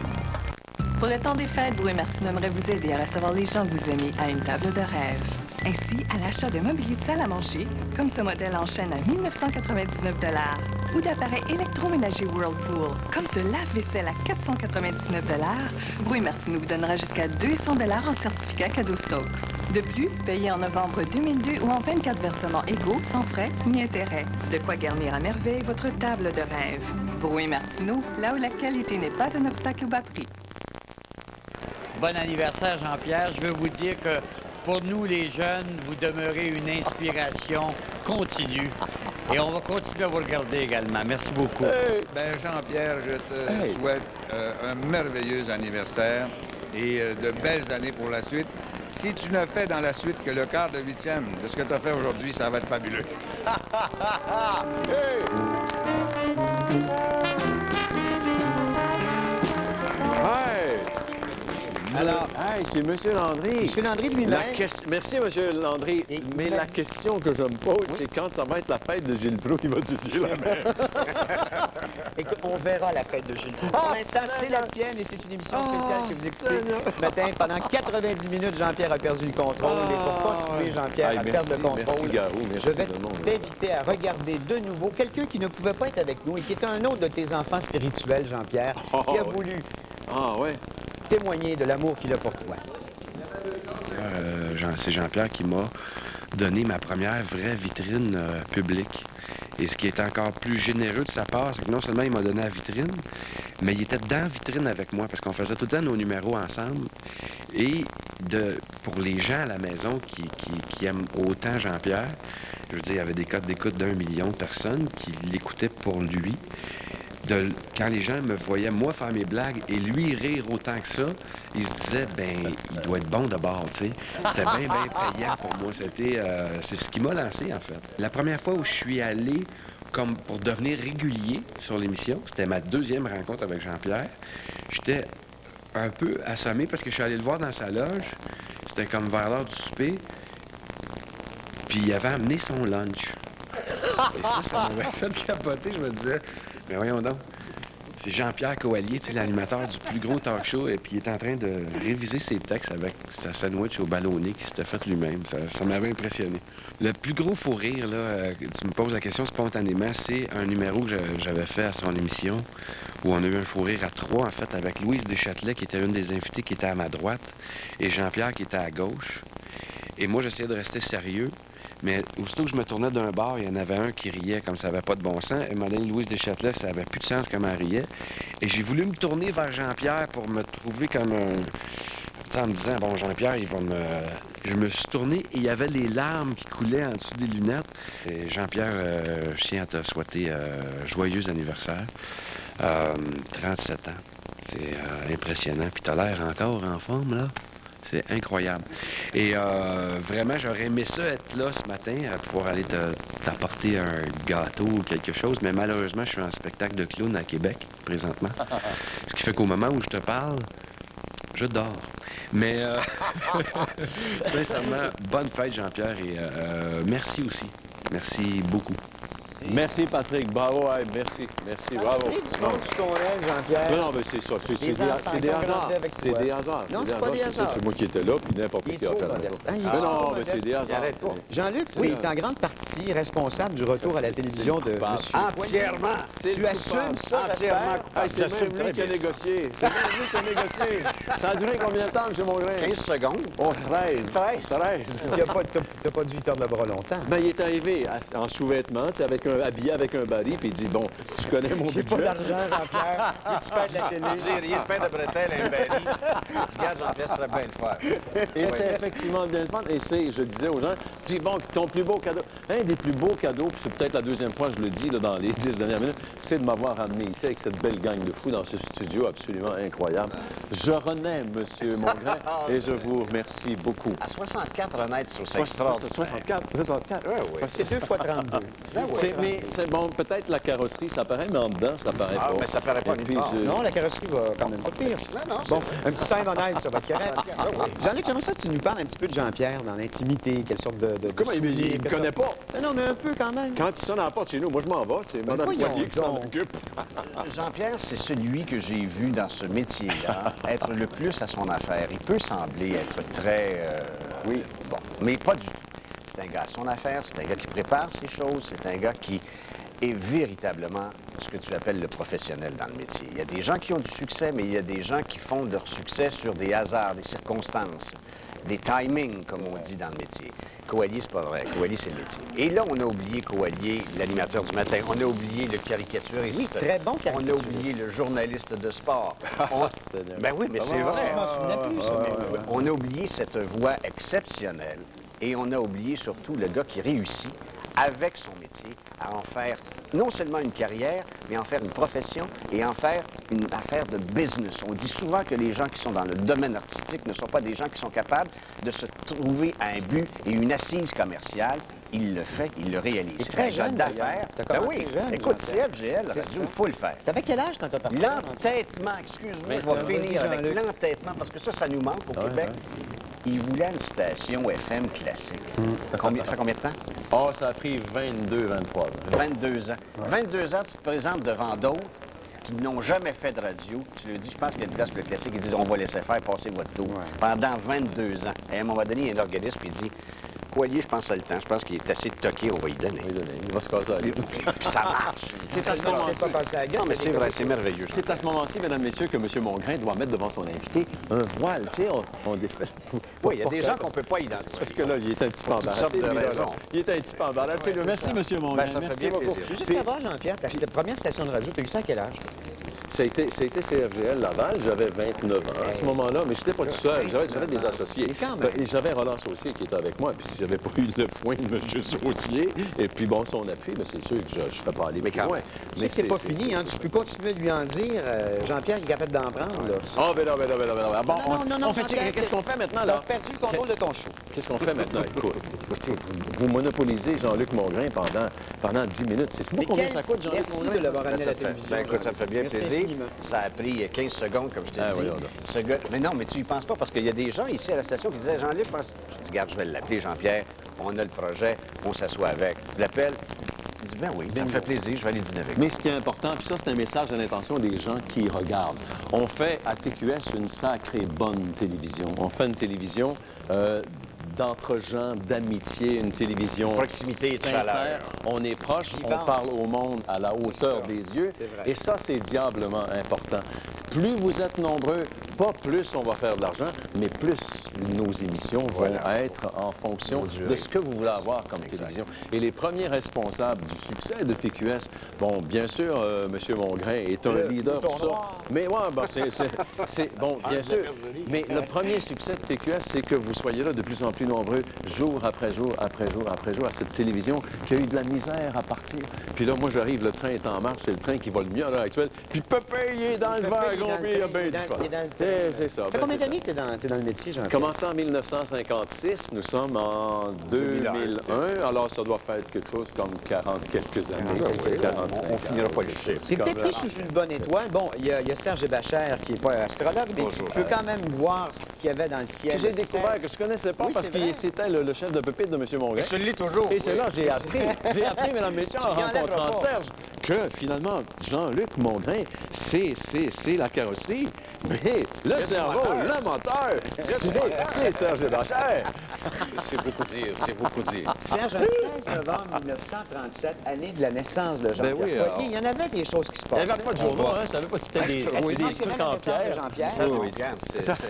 Pour le temps des fêtes, Brouet Martineau aimerait vous aider à recevoir les gens que vous aimez à une table de rêve. Ainsi, à l'achat de mobilier de salle à manger, comme ce modèle en chaîne à 1999 $, ou d'appareils électroménagers Whirlpool, comme ce lave-vaisselle à 499 $, Brouet Martineau vous donnera jusqu'à 200 $ en certificat cadeau Stokes. De plus, payez en novembre 2002 ou en 24 versements égaux, sans frais ni intérêts. De quoi garnir à merveille votre table de rêve. Brouet Martineau, là où la qualité n'est pas un obstacle au bas prix. Bon anniversaire, Jean-Pierre. Je veux vous dire que pour nous, les jeunes, vous demeurez une inspiration continue. Et on va continuer à vous regarder également. Merci beaucoup. Ben Jean-Pierre, je te souhaite un merveilleux anniversaire et de belles années pour la suite. Si tu ne fais dans la suite que le quart de huitième de ce que tu as fait aujourd'hui, ça va être fabuleux. Alors, c'est M. Landry. M. Landry lui-même. Merci, M. Landry. Mais la question que je me pose, c'est quand ça va être la fête de Gilles Proulx, il va décider la messe. Écoute, on verra la fête de Gilles Proulx. Pour l'instant, c'est la tienne et c'est une émission spéciale que vous écoutez ce matin. Pendant 90 minutes, Jean-Pierre a perdu le contrôle. Et pour continuer, Jean-Pierre, à perdre le contrôle, merci, Garou, merci je vais t'inviter à regarder de nouveau quelqu'un qui ne pouvait pas être avec nous et qui est un autre de tes enfants spirituels, Jean-Pierre, qui a voulu témoigner de l'amour qu'il a pour toi. C'est Jean-Pierre qui m'a donné ma première vraie vitrine publique. Et ce qui est encore plus généreux de sa part, c'est que non seulement il m'a donné la vitrine, mais il était dans la vitrine avec moi parce qu'on faisait tout le temps nos numéros ensemble. Et pour les gens à la maison qui aiment autant Jean-Pierre, je veux dire, il y avait des codes d'écoute d'1 million de personnes qui l'écoutaient pour lui. Quand les gens me voyaient, moi, faire mes blagues et lui rire autant que ça, ils se disaient, il doit être bon de bord, tu sais. C'était bien payant pour moi. C'est ce qui m'a lancé, en fait. La première fois où je suis allé comme pour devenir régulier sur l'émission, c'était ma deuxième rencontre avec Jean-Pierre. J'étais un peu assommé parce que je suis allé le voir dans sa loge. C'était comme vers l'heure du souper. Puis il avait amené son lunch. Et ça m'avait fait capoter. Je me disais... Mais voyons donc, c'est Jean-Pierre Coallier, l'animateur du plus gros talk show, et puis il est en train de réviser ses textes avec sa sandwich au ballonné qu'il s'était fait lui-même. Ça m'avait impressionné. Le plus gros fou rire, là, tu me poses la question spontanément, c'est un numéro que j'avais fait à son émission, où on a eu un fou rire à 3, en fait, avec Louise Deschâtelet, qui était une des invitées qui était à ma droite, et Jean-Pierre qui était à gauche. Et moi, j'essayais de rester sérieux. Mais aussitôt que je me tournais d'un bar, il y en avait un qui riait comme ça n'avait pas de bon sens. Et Madeleine Louise Deschâtelet, ça n'avait plus de sens comme elle riait. Et j'ai voulu me tourner vers Jean-Pierre pour me trouver comme un... Tu sais, en me disant, bon, Jean-Pierre, il va me... Je me suis tourné et il y avait les larmes qui coulaient en dessous des lunettes. Et Jean-Pierre, je tiens à te souhaiter joyeux anniversaire. 37 ans. C'est impressionnant. Puis t'as l'air encore en forme, là. C'est incroyable. Et vraiment, j'aurais aimé ça être là ce matin, à pouvoir aller t'apporter un gâteau ou quelque chose, mais malheureusement, je suis en spectacle de clown à Québec, présentement. Ce qui fait qu'au moment où je te parle, je dors. Mais sincèrement, bonne fête, Jean-Pierre, et merci aussi. Merci beaucoup. Merci, Patrick. Bravo, merci, bravo. Tu comptes sur ton aile, Jean-Pierre. Non, mais c'est ça. C'est des hasards. C'est des hasards. Non, c'est pas des hasards. C'est moi qui étais là, puis n'importe qui a fait la maison. Non, mais c'est des hasards. Jean-Luc, tu es en grande partie responsable du retour à la télévision de M. Entièrement. Tu assumes ça, j'espère. C'est même lui qui a négocié. C'est même lui qui a négocié. Ça a duré combien de temps, M. Mongrain? 15 secondes. Oh, 13. Tu n'as pas dû y tordre le bras longtemps. Ben, il est arrivé en sous-vêtements, avec habillé avec un baril, puis il dit, bon, tu connais mon budget. J'ai pas d'argent, Jean-Pierre. Tu fais de la télé. J'ai rien de pain de bretelles, un baril. Regarde, Jean-Pierre, ça serait bien le faire. Et c'est effectivement bien le fun. Et c'est, je disais aux gens, dis, bon, ton plus beau cadeau, un des plus beaux cadeaux, puis c'est peut-être la deuxième fois que je le dis là, dans les 10 dernières minutes, c'est de m'avoir amené ici avec cette belle gang de fous dans ce studio absolument incroyable. Je renais, M. Mongrain, et je vous remercie beaucoup. À 64 renaître sur cette extraordinaire. 64. Oui, oui. C'est 2 fois 32. Mais c'est bon, peut-être la carrosserie, ça paraît, mais en dedans, ça paraît pas. Ah, mais ça paraît pas nulle part. Non, la carrosserie va quand même pas pire. Bon, un petit Simon-Aide, ça va être correct. Jean-Luc, j'aimerais ça que tu nous parles un petit peu de Jean-Pierre dans l'intimité, quelle sorte de Comment il me connaît pas? Non, mais un peu quand même. Quand il sonne à la porte chez nous, moi je m'en vais, c'est Mme Poirier qui s'en occupe. Jean-Pierre, c'est celui que j'ai vu dans ce métier-là être le plus à son affaire. Il peut sembler être très... oui, bon, mais pas du tout. C'est un gars à son affaire, c'est un gars qui prépare ses choses, c'est un gars qui est véritablement ce que tu appelles le professionnel dans le métier. Il y a des gens qui ont du succès, mais il y a des gens qui font leur succès sur des hasards, des circonstances, des timings, comme on dit dans le métier. Coallier, c'est pas vrai. Coallier, c'est le métier. Et là, on a oublié Coallier, l'animateur du matin. On a oublié le caricaturiste. Oui, très bon caricaturiste. On a oublié le journaliste de sport. Ben oui, mais c'est vrai. Je m'en souvenais plus, ça. On a oublié cette voix exceptionnelle et on a oublié surtout le gars qui réussit avec son métier à en faire non seulement une carrière, mais en faire une profession et en faire une affaire de business. On dit souvent que les gens qui sont dans le domaine artistique ne sont pas des gens qui sont capables de se trouver un but et une assise commerciale. Il le fait, il le réalise. C'est très jeune d'affaires. Ben oui, écoute, CFGL, il faut le faire. T'avais quel âge quand t'as parti? L'entêtement, excuse-moi, je vais finir avec l'entêtement, parce que ça nous manque au Québec. Il voulait une station FM classique. Ça fait combien de temps? Ah, ça a pris 22, 23 ans. 22 ans. 22 ans, tu te présentes devant d'autres qui n'ont jamais fait de radio. Tu leur dis, je pense qu'il y a une place pour le classique. Ils disent, on va laisser faire, passer votre tour. Pendant 22 ans. Et à un moment donné, il y a un organisme qui dit, Coallier, je pense que c'est le temps. Je pense qu'il est assez toqué, on va y donner. Il va se casser à lui. Puis ça marche. C'est à ce moment-ci. Non, mais c'est vrai, c'est merveilleux. C'est à ce moment-ci, mesdames, messieurs, que M. Mongrain doit mettre devant son invité un voile. Tu sais, on défait. Oui, il y a des gens qu'on ne peut pas identifier. Parce que là, il est un petit peu embarrassé. Toutes sortes de raisons. Il est un petit peu embarrassé. Merci, M. Mongrain. Ça fait bien plaisir. Je veux juste savoir, Jean-Pierre, ta première station de radio, tu as eu ça à quel âge? Ça a été CFGL Laval, j'avais 29 ans à ce moment-là, mais je n'étais pas tout seul, j'avais des associés. Et j'avais Roland Saucier qui était avec moi, puis si j'avais pas eu le foin de M. Saucier, et puis bon, son appui, mais c'est sûr que je ne fais pas aller plus loin. Mais c'est pas fini, hein? Tu peux continuer de lui en dire. Jean-Pierre, il est capable d'en prendre, là. Ah, ben non. Bon, on fait qu'est-ce qu'on fait maintenant, là? Tu as perdu le contrôle de ton show. Qu'est-ce qu'on fait maintenant? Écoutez, vous monopolisez Jean-Luc Mongrain pendant 10 minutes. C'est beaucoup combien ça coûte, Jean-Luc Mongrain? Merci de l'avoir amené à la télévision. Écoute, ça me fait bien plaisir. Ça a pris 15 secondes, comme je t'ai dit. Ce gars... Mais non, mais tu y penses pas, parce qu'il y a des gens ici à la station qui disaient, Jean-Luc, je dis, regarde, je vais l'appeler Jean-Pierre, on a le projet, on s'assoit avec. Je l'appelle, il dit, ben oui, ça me fait plaisir, je vais aller dîner avec. Mais ce qui est important, puis ça, c'est un message à l'intention des gens qui regardent. On fait à TQS une sacrée bonne télévision. On fait une télévision d'entre-gens, d'amitié, une télévision proximité et de chaleur. On est proche, on parle au monde à la hauteur des yeux. Et ça, c'est diablement important. Plus vous êtes nombreux, pas plus on va faire de l'argent, mais plus nos émissions vont être en fonction de ce que vous voulez avoir comme télévision. Et les premiers responsables du succès de TQS, bon, bien sûr, M. Mongrain est un leader pour ça. Mais ouais, bon, c'est bon, bien sûr. Mais le premier succès de TQS, c'est que vous soyez là de plus en plus nombreux, jour après jour, après jour, après jour, à cette télévision qui a eu de la misère à partir. Puis là, moi, j'arrive, le train est en marche, c'est le train qui va le mieux à l'heure actuelle. Puis Pépé, il est dans le wagon, puis il a bien du fun. C'est ça. Ça fait combien d'années que tu es dans le métier, Jean-Pierre? Commencé en 1956, nous sommes en 2001, alors ça doit faire quelque chose comme 40 quelques années. On finira pas le chiffre. Tu es peut-être mis sous une bonne étoile. Bon, il y a Serge Bachère qui n'est pas astrologue, mais tu peux quand même voir ce qu'il y avait dans le ciel. J'ai découvert que je ne connaissais pas parce que c'était le chef de pupitre de M. Mongrain. Tu le lis toujours. Et c'est là que j'ai appris, mesdames et messieurs, en rencontrant Serge, que finalement, Jean-Luc Mongrain, c'est la carrosserie, mais le cerveau, le moteur, c'est Serge Bachère. C'est beaucoup dire, c'est beaucoup dire. Serge, le 16 novembre 1937, année de la naissance de Jean-Pierre Poirier, il y en avait des choses qui se passaient. Il n'y avait pas de journaux, hein, je ne savais pas si c'était des trucs en pierre. Oui, ça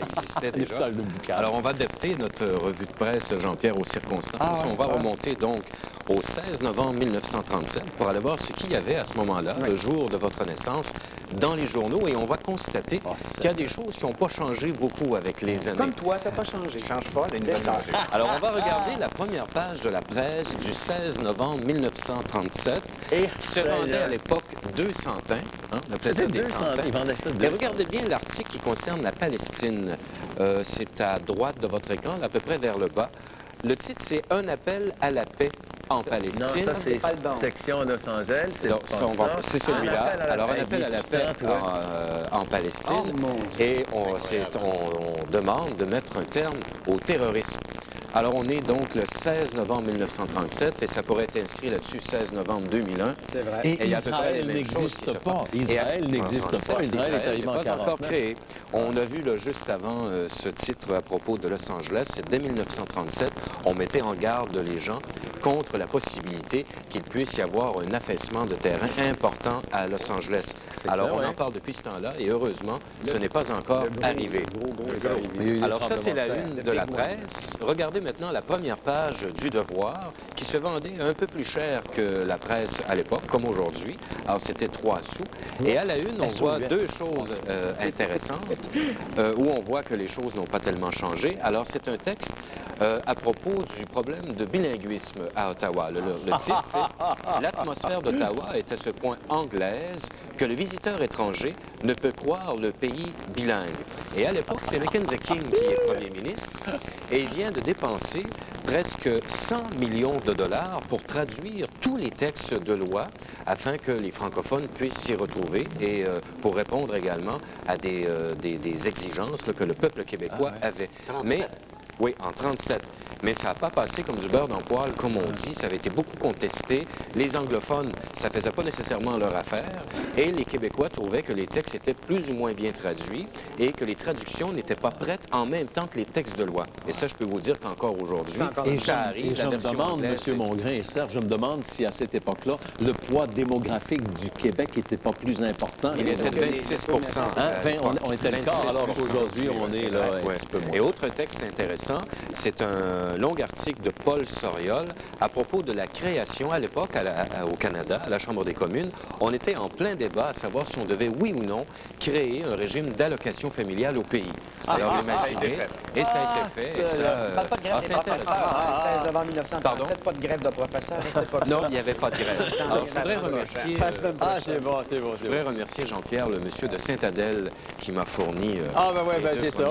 existait déjà. Alors, on va adapter notre revue de presse, Jean-Pierre, aux circonstances. On va remonter donc au 16 novembre 1937 pour aller voir ce qu'il y avait à ce moment-là, le jour de votre naissance, dans les journaux. Et on va constater qu'il y a des choses qui n'ont pas changé beaucoup avec les années. Comme toi, tu n'as pas changé. Je change pas, les nouvelles. Alors, on va regarder la première page de la presse du 16 novembre 1937, qui se vendait à l'époque 2 centimes. Hein, on appelait ça des centimes. Et regardez bien l'article qui concerne la Palestine. C'est à droite de votre écran, à peu près vers le bas. Le titre, c'est « Un appel à la paix en Palestine ». Non, ça, c'est section Los Angeles. C'est celui-là. Alors, un appel à la paix en Palestine. Et on demande de mettre un terme au terrorisme. Alors, on est donc le 16 novembre 1937 et ça pourrait être inscrit là-dessus 16 novembre 2001. C'est vrai. Et Israël n'existe pas. Israël n'existe pas. Israël est arrivé en 49. Pas encore créé. On a vu là, juste avant ce titre à propos de Los Angeles, c'est dès 1937, on mettait en garde les gens contre la possibilité qu'il puisse y avoir un affaissement de terrain important à Los Angeles. Alors, on en parle depuis ce temps-là et heureusement, ce n'est pas encore arrivé. Alors, ça, c'est la une de la presse. Regardez maintenant la première page du Devoir, qui se vendait un peu plus cher que la presse à l'époque, comme aujourd'hui. Alors, c'était 3 sous. Et à la une, on voit 2 choses intéressantes, où on voit que les choses n'ont pas tellement changé. Alors, c'est un texte à propos du problème de bilinguisme à Ottawa. Le titre, c'est « L'atmosphère d'Ottawa est à ce point anglaise que le visiteur étranger ne peut croire le pays bilingue. » Et à l'époque, c'est Mackenzie King qui est premier ministre et il vient de dépenser presque 100 millions de dollars pour traduire tous les textes de loi afin que les francophones puissent s'y retrouver et pour répondre également à des exigences là, que le peuple québécois avait. 37. Mais, oui, en 37. Mais ça n'a pas passé comme du beurre dans le poêle, comme on dit. Ça avait été beaucoup contesté. Les anglophones, ça ne faisait pas nécessairement leur affaire. Et les Québécois trouvaient que les textes étaient plus ou moins bien traduits et que les traductions n'étaient pas prêtes en même temps que les textes de loi. Et ça, je peux vous dire qu'encore aujourd'hui, ça arrive. Et je me demande, M. Mongrain et Serge, je me demande si à cette époque-là, le poids démographique du Québec n'était pas plus important. Il était de 26 on était le quart, alors qu'aujourd'hui, on est là un petit peu moins. Et autre texte intéressant, c'est un long article de Paul Soriol à propos de la création, à l'époque, au Canada, à la Chambre des communes. On était en plein débat à savoir si on devait, oui ou non, créer un régime d'allocation familiale au pays. Alors, imaginez, et ça a été fait. Et ça, pas de grève des professeurs, 16 novembre 1937, pas de grève de professeurs à cette époque. Non, il n'y avait pas de grève. Alors, je voudrais remercier... c'est bon. Je voudrais remercier Jean-Pierre, le monsieur de Saint-Adèle, qui m'a fourni... c'est ça,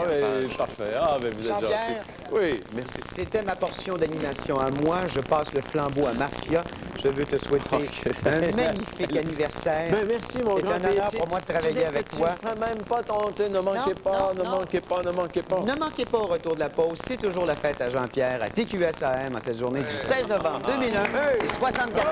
parfait. Vous êtes gentil. Oui, merci. C'était ma portion d'animation à moi. Je passe le flambeau à Marcia. Je veux te souhaiter un magnifique anniversaire. Merci, mon grand. C'est un honneur pour moi de travailler avec toi. Tu ne fais même pas ton thé. Ne manquez pas. Ne manquez pas au retour de la pause. C'est toujours la fête à Jean-Pierre à TQSAM en cette journée du 16 novembre 2001. C'est 64 ans.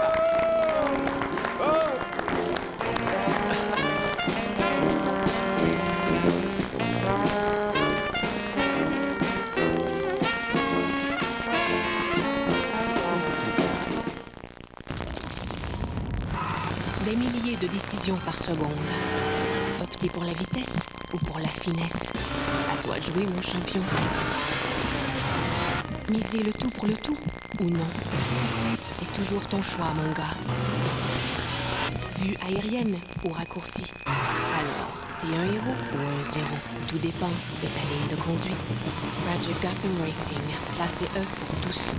Des milliers de décisions par seconde. Opter pour la vitesse ou pour la finesse? À toi de jouer, mon champion. Miser le tout pour le tout ou non? C'est toujours ton choix, mon gars. Vue aérienne ou raccourci? Alors, t'es un héros ou un zéro? Tout dépend de ta ligne de conduite. Project Gotham Racing, classé E pour tous.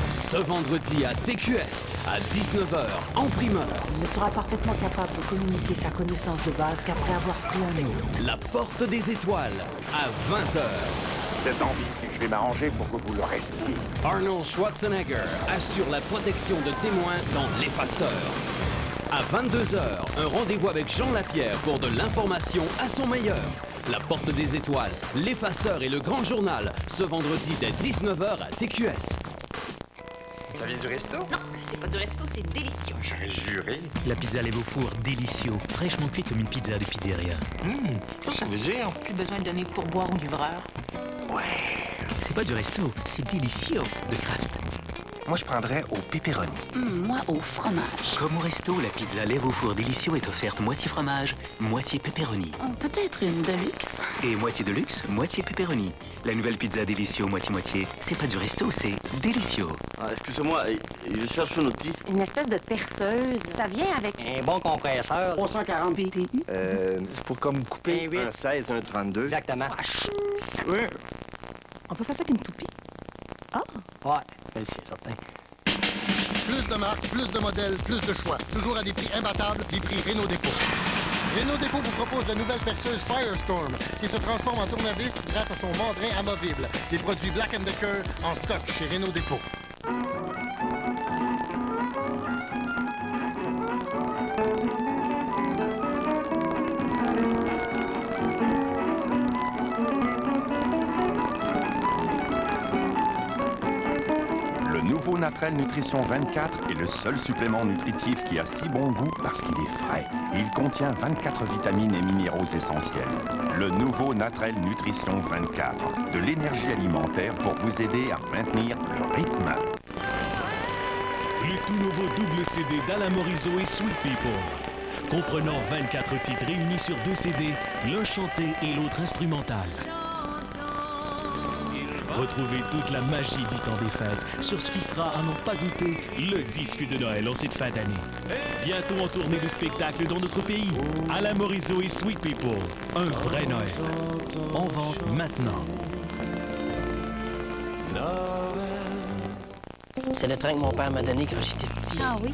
Ce vendredi à TQS, à 19h, en primeur. Il ne sera parfaitement capable de communiquer sa connaissance de base qu'après avoir pris un autre. La Porte des Étoiles, à 20h. Cette envie, je vais m'arranger pour que vous le restiez. Arnold Schwarzenegger assure la protection de témoins dans L'Effaceur. À 22h, un rendez-vous avec Jean Lapierre pour de l'information à son meilleur. La Porte des Étoiles, L'Effaceur et le Grand Journal, ce vendredi dès 19h à TQS. Ça vient du resto? Non, c'est pas du resto, c'est délicieux. J'aurais juré. La pizza lève au four, délicieux, fraîchement cuite comme une pizza de pizzeria. Ça veut dire? Plus besoin de donner de pourboire au livreur. Ouais. C'est pas du resto, c'est délicieux de Kraft. Moi, je prendrais au pepperoni. Moi, au fromage. Comme au resto, la pizza lèvres au four délicieux est offerte moitié fromage, moitié pepperoni. Peut-être une de luxe. Et moitié de luxe, moitié pepperoni. La nouvelle pizza délicieux moitié-moitié, c'est pas du resto, c'est délicieux. Excusez-moi, je cherche un outil. Une espèce de perceuse. Ça vient avec Un bon compresseur. 340 BTU. C'est pour comme couper un 16, un 32. Exactement. Oui. On peut faire ça avec une toupie? Ah! Ouais, c'est certain. Plus de marques, plus de modèles, plus de choix. Toujours à des prix imbattables, des prix Renault Dépôt. Renault Dépôt vous propose la nouvelle perceuse Firestorm qui se transforme en tournevis grâce à son mandrin amovible. Des produits Black & Decker en stock chez Renault Dépôt. Le nouveau Natrel Nutrition 24 est le seul supplément nutritif qui a si bon goût parce qu'il est frais. Il contient 24 vitamines et minéraux essentiels. Le nouveau Natrel Nutrition 24, de l'énergie alimentaire pour vous aider à maintenir le rythme. Le tout nouveau double CD d'Alain Morisot et Sweet People, comprenant 24 titres réunis sur 2 CD, l'un chanté et l'autre instrumental. Retrouvez toute la magie du temps des fêtes sur ce qui sera, à n'en pas douter, le disque de Noël en cette fin d'année. Bientôt en tournée de spectacle dans notre pays, Alain Morisot et Sweet People, un vrai Noël. En vente maintenant. C'est le train que mon père m'a donné quand j'étais petit. Ah oui?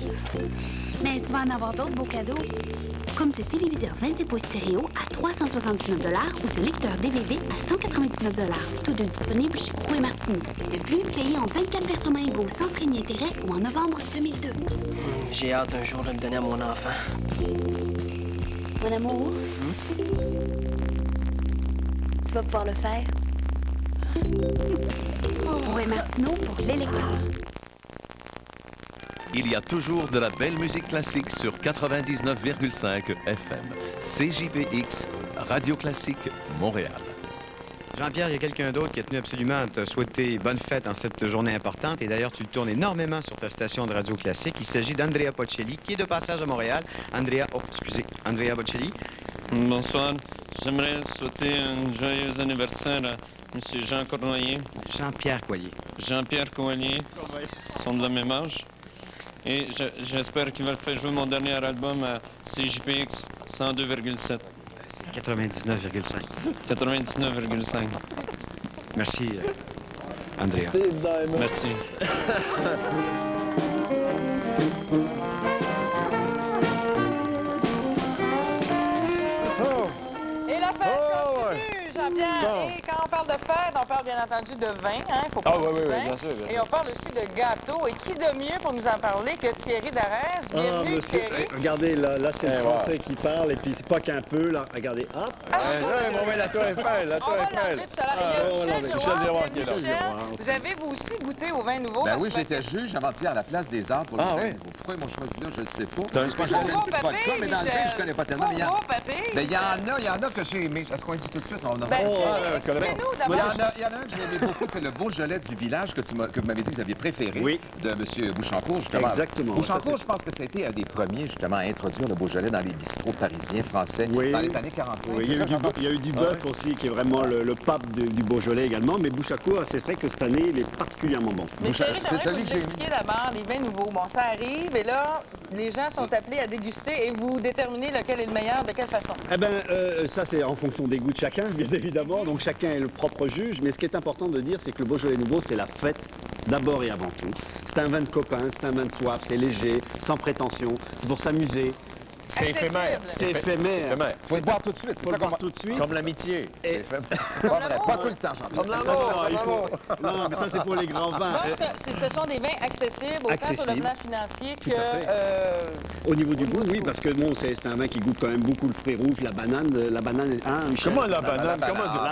Mais tu vas en avoir d'autres beaux cadeaux. Comme ce téléviseur 26 pouces stéréo à 379 ou ce lecteur DVD à 199 tous deux disponibles chez Pro et Martini. De plus, payez en 24 versements égaux sans frais ni intérêt ou en novembre 2002. J'ai hâte un jour de le donner à mon enfant. Mon amour, tu vas pouvoir le faire. Pro et Martino pour l'électeur. Il y a toujours de la belle musique classique sur 99,5 FM. CJPX, Radio Classique, Montréal. Jean-Pierre, il y a quelqu'un d'autre qui a tenu absolument à te souhaiter bonne fête en cette journée importante. Et d'ailleurs, tu le tournes énormément sur ta station de Radio Classique. Il s'agit d'Andrea Bocelli, qui est de passage à Montréal. Andrea Bocelli. Bonsoir. J'aimerais souhaiter un joyeux anniversaire à M. Jean Cournoyer. Jean-Pierre Coyer. Jean-Pierre Coyer. Ils sont de la même âge. Et j'espère qu'il va faire jouer mon dernier album à CJPX 102,7. 99,5. 99,5. Merci, Andrea. Merci. Et la fête continue, Jean-Pierre. Bon. Et quand on parle de fête, on parle bien entendu de vin. Hein? Il faut parler oui, du oui, vin. bien sûr, bien Et sûr. on parle aussi de gâteaux. Et qui de mieux pour nous en parler que Thierry Darès? Bienvenue, monsieur, Thierry. regardez, là c'est le français qui parle, et puis c'est pas qu'un peu, là, regardez, hop. la tour Eiffel, la tour Eiffel. Tout à l'heure. Il y a Michel Giroir qui est là. Michel, vous avez vous aussi goûté au vin nouveau? Ben parce oui, que- j'étais juge avant-hier à la place des arts pour le vin nouveau. Pourquoi ils m'ont choisi là, je ne sais pas. T'as un Parce que spécialiste. j'avais une petite Trop vodka, mais dans le vin, Michel. je connais pas tellement. Mais il y a- Trop papé, Ben, il y en a que j'ai aimé. Est-ce qu'on dit tout de suite? On a... Ben, expliquez-nous d'abord. Il y en a un que j'ai aimé beaucoup, c'est le Beaujolais du village que vous m'avez dit que vous aviez préféré de M. Bouchancourt, justement. Exactement. Bouchancourt, je pense que ça a été un des premiers, justement, à introduire le Beaujolais dans les bistrots parisiens, français, dans les années 45. Oui, il y a eu du bœuf aussi, qui est vraiment le pape du Beaujolais également, mais Bouchancourt, c'est vrai que cette année, il est particulièrement bon. Mais Thierry, j'aimerais que vous nous expliquiez d'abord les vins nouveaux. Bon, ça arrive et là, les gens sont appelés à déguster et vous déterminez lequel est le meilleur, de quelle façon? Eh bien, ça, c'est en fonction des goûts de chacun, bien évidemment. Donc, chacun est le propre juge. Mais ce qui est important de dire, c'est que le Beaujolais nouveau, c'est la fête d'abord et avant tout. C'est un vin de copain, c'est un vin de soif, c'est léger, sans prétention. C'est pour s'amuser. C'est éphémère. C'est éphémère. Faut le boire tout de suite. Faut le boire tout de suite. Comme l'amitié. C'est éphémère. Pas tout le temps, Jean-Pierre. Comme l'amour. Non, mais ça, c'est pour les grands vins. Donc, ce sont des vins accessibles, autant sur le Accessibles. plan financier Tout que... à fait. Au niveau du goût, oui, parce que bon, c'est un vin qui goûte quand même beaucoup le fruit rouge, la banane. Michel? Comment la banane? La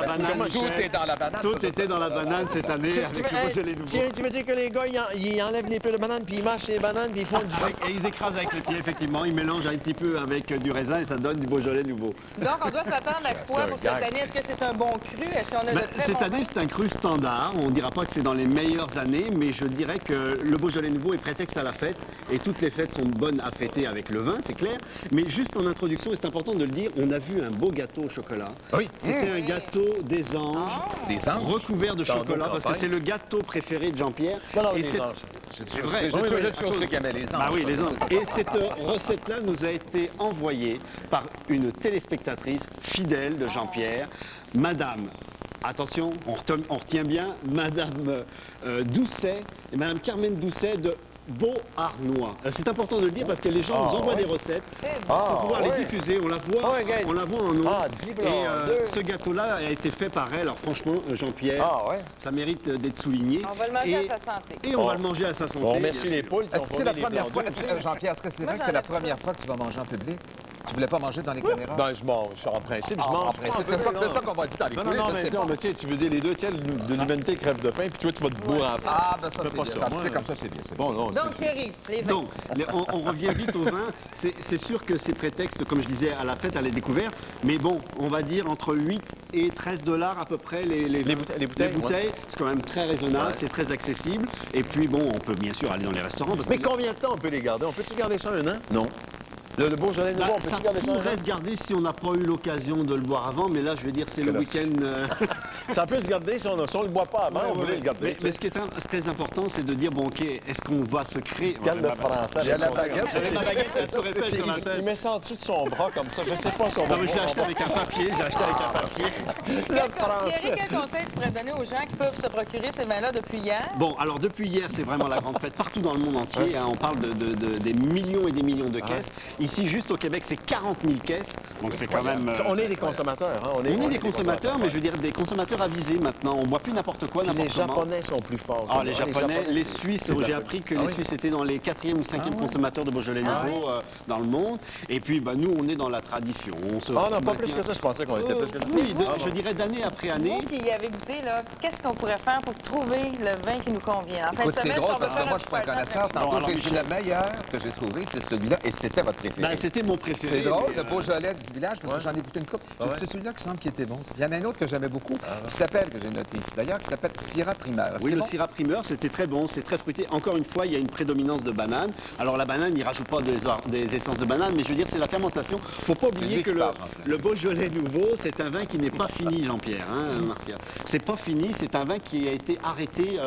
banane, Tout Michel. est dans la banane. Tout était dans la banane cette année avec le Beaujolais nouveau. Tu veux dire que les gars, ils enlèvent les peurs de banane, puis ils mâchent les bananes, puis ils font du jus. Et ils écrasent avec les pieds, effectivement. Ils mélangent un petit peu peu avec du raisin et ça donne du Beaujolais nouveau. Donc, on doit s'attendre à quoi pour cette année? Est-ce que c'est un bon cru? Est-ce qu'on a de très Cette bons année, c'est un cru standard. On ne dira pas que c'est dans les meilleures années, mais je dirais que le Beaujolais nouveau est prétexte à la fête. Et toutes les fêtes sont bonnes à fêter avec le vin, c'est clair. Mais juste en introduction, c'est important de le dire, on a vu un beau gâteau au chocolat. Oui. C'était un gâteau des anges, recouvert de chocolat, parce que c'est le gâteau préféré de Jean-Pierre. Non, Et les c'est- anges. C'est vrai. Les anges. Ah oui, les anges. Et cette recette-là nous a été envoyée par une téléspectatrice fidèle de Jean-Pierre, Madame. Attention, on retient bien Madame Doucet et Madame Carmen Doucet de Beauharnois. C'est important de le dire parce que les gens nous envoient des recettes pour pouvoir les diffuser. On la voit en nom. Et ce gâteau-là a été fait par elle. Alors franchement, Jean-Pierre, ça mérite d'être souligné. On va le manger à sa santé. Et on va le manger à sa santé. On remercie les poules. Est-ce que c'est la première fois, Jean-Pierre, est-ce que c'est vrai que c'est la première fois que tu vas manger en public? Tu voulais pas manger dans les caméras? Ben, je mange. En principe, je mange. En principe, c'est ça qu'on va dire dans les coulisses. Non, mais mais tiens, tu veux dire les deux tiers de l'humanité crève de faim, puis toi, tu vas te bourrer en face. Ah, ben ça, c'est bien. C'est comme ça, c'est bien. Bon, non. Donc, Thierry, les vins. Donc, on revient vite au vin. C'est sûr que c'est prétexte, comme je disais, à la fête, à la découverte. Mais bon, on va dire entre 8 et 13 $ à peu près les bouteilles. C'est quand même très raisonnable, c'est très accessible. Et puis, bon, on peut bien sûr aller dans les restaurants. Mais combien de temps on peut les garder? On peut-tu garder ça un an? Non. Le Beaujolais nouveau, on peut-tu garder ça? Ça pourrait se garder si on n'a pas eu l'occasion de le boire avant, mais là, je veux dire, c'est le week-end. Ça peut se garder si on ne le boit pas avant, on voulait le garder. Mais ce qui est très important, c'est de dire, bon, OK, est-ce qu'on va se créer... Regarde le français. J'ai la baguette. J'avais ma baguette, c'est tout répète sur la tête. Il met ça en dessous de son bras comme ça, je sais pas son bras. Non, mais je l'ai acheté avec un papier, Thierry, quel conseil tu pourrais donner aux gens qui peuvent se procurer ces vins-là depuis hier? Bon, alors depuis hier, c'est vraiment la grande fête partout dans le monde entier. On parle des millions et des millions de caisses. Ici, juste au Québec, c'est 40 000 caisses. Donc c'est quand même... On est des consommateurs. Hein? On est des consommateurs, mais je veux dire des consommateurs avisés maintenant. On ne boit plus n'importe quoi, n'importe comment. Les Japonais sont plus forts. Ah, les Japonais, les Suisses, j'ai appris que les Suisses étaient dans les 4e ou 5e consommateurs de Beaujolais nouveau dans le monde. Et puis, nous, on est dans la tradition. Non, pas plus que ça, je pensais qu'on était plus que ça. Oui, je dirais d'année après année. Vous qui y avez goûté, qu'est-ce qu'on pourrait faire pour trouver le vin qui nous convient? En fin de c'est semaine, drôle on va parce que faire moi, un je suis pas un super connaisseur. temps. Tantôt, j'ai dit le meilleur que j'ai trouvé, c'est celui-là, et c'était votre préféré. C'était mon préféré. C'est drôle, le Beaujolais du village, parce que j'en ai goûté une coupe. C'est celui-là qui semble qui était bon. Il y en a un autre que j'aimais beaucoup, qui s'appelle, que j'ai noté ici d'ailleurs, qui s'appelle Syrah Primeur. Oui, le Syrah Primeur, c'était très bon, c'est très fruité. Encore une fois, il y a une prédominance de banane. Alors la banane, il ne rajoute pas des essences de banane, mais je veux dire, c'est la fermentation. Il ne faut pas oublier que le Beaujolais nouveau, c'est un vin qui n'est pas fini, Jean-Pierre, Marcia. C'est pas fini, c'est un vin qui a été arrêté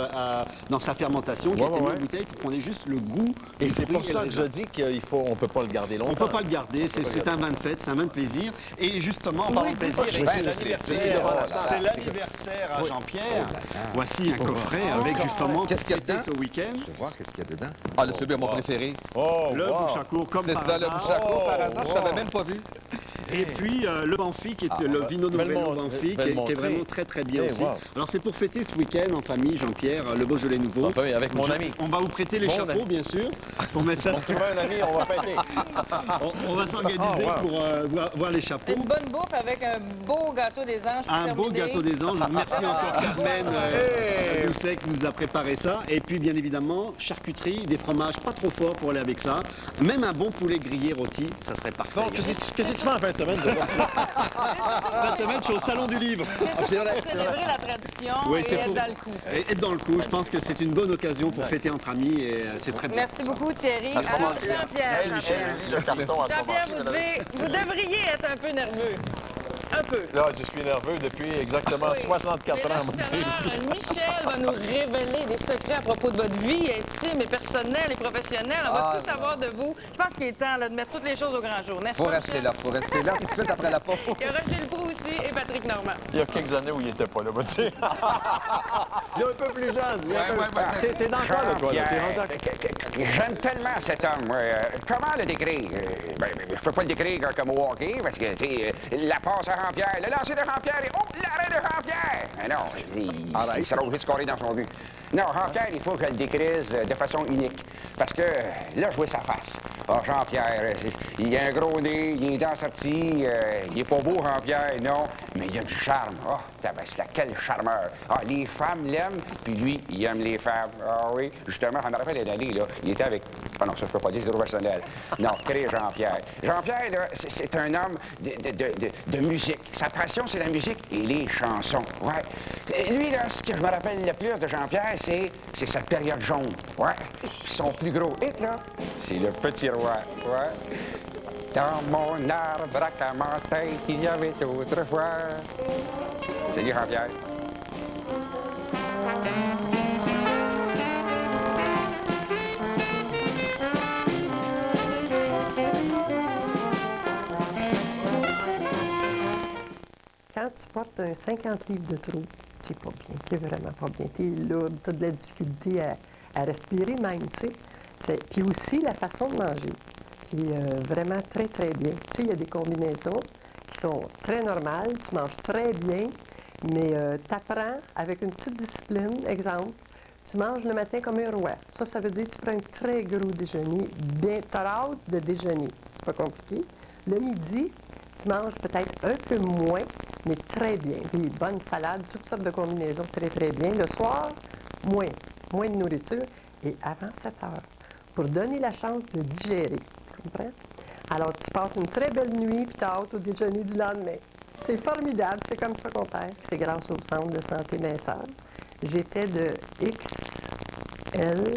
dans sa fermentation, qui a été mis en bouteille pour qu'on ait juste le goût. Et c'est pour ça que je dis qu'on ne peut pas le garder longtemps. On ne peut pas le garder, c'est un vin de fête, c'est un vin de plaisir. Et justement, en parlant de plaisir, c'est l'anniversaire à Jean-Pierre. Voici un coffret avec justement qu'est-ce qu'il y a dedans ce week-end. Je vais voir qu'est-ce qu'il y a dedans. Ah, le celui à mon préféré. Le bouche à court, comme c'est par ça, hasard. le bouche à court par hasard. Je l'avais même pas vu. Et puis le Banfi, qui est le Vino Novello Banfi, qui est vraiment très très bien aussi. Alors c'est pour fêter ce week-end en famille, Jean-Pierre, le Beaujolais nouveau. Enfin, avec mon ami. On va vous prêter les chapeaux, bien sûr, pour mettre ça. Donc tu veux un ami, on va fêter. On va s'organiser pour voir les chapeaux. Une bonne bouffe avec un beau gâteau des anges. Un beau gâteau des anges. Merci encore Carmen Doucet qui nous a préparé ça. Et puis bien évidemment, charcuterie, des fromages pas trop forts pour aller avec ça. Même un bon poulet grillé rôti, ça serait parfait. Qu'est-ce que tu fais en fin de semaine? Fin de semaine, je suis au Salon du Livre. C'est pour célébrer la tradition et être dans le coup. Être dans le coup, je pense que c'est une bonne occasion pour fêter entre amis et c'est très bien. Merci beaucoup Thierry. Jean-Pierre, vous devriez être un peu nerveux. Un peu. Là, je suis nerveux depuis exactement 64 ans. Michel va nous révéler des secrets à propos de votre vie intime et personnelle et professionnelle. On va tout savoir de vous. Je pense qu'il est temps de mettre toutes les choses au grand jour, n'est-ce pas? Faut rester là tout de suite après la pause. Il y a Roger Leproux aussi et Patrick Normand. Il y a quelques années où il n'était pas là, va dire. Il est un peu plus jeune. T'es dans quoi, là, toi? J'aime tellement cet homme. Comment le décrire? Je peux pas le décrire comme au hockey, parce que, tu sais, la passe à Jean-Pierre, le lancer de Jean-Pierre et l'arrêt de Jean-Pierre! Mais non, il sera obligé de scorer dans son but. Non, Jean-Pierre, il faut que je le décrise de façon unique. Parce que là, je vois sa face. Ah, Jean-Pierre, il a un gros nez, il a les dents sorties, il est pas beau, Jean-Pierre, non, mais il a du charme. Ah, quel charmeur. Ah, les femmes l'aiment, puis lui, il aime les femmes. Ah oui, justement, je me rappelle une année, là, il était avec Ah non, ça, je peux pas dire professionnel. Non, créer Jean-Pierre. Jean-Pierre, là, c'est un homme de musique. Sa passion, c'est la musique et les chansons. Ouais. Et lui, là, ce que je me rappelle le plus de Jean-Pierre, c'est sa période jaune. Ouais. Puis son plus gros hit, là, c'est Le Petit Roi. Ouais. Dans mon arbre à camentête, il y avait autrefois. Salut, Jean-Pierre. Quand tu portes un 50 livres de trop, tu n'es pas bien, tu n'es vraiment pas bien. Tu es lourd, tu as de la difficulté à respirer même, tu sais. Puis aussi, la façon de manger, qui est vraiment très, très bien. Tu sais, il y a des combinaisons qui sont très normales, tu manges très bien, mais tu apprends avec une petite discipline, exemple, tu manges le matin comme un roi. Ça veut dire que tu prends un très gros déjeuner, bien, tu as hâte de déjeuner, c'est pas compliqué. Le midi, tu manges peut-être un peu moins, mais très bien. Des bonnes salades, toutes sortes de combinaisons, très, très bien. Le soir, moins de nourriture. Et avant 7 heures, pour donner la chance de digérer. Tu comprends? Alors, tu passes une très belle nuit, puis tu as hâte au déjeuner du lendemain. C'est formidable, c'est comme ça qu'on perd. C'est grâce au Centre de santé minceur. J'étais de XL,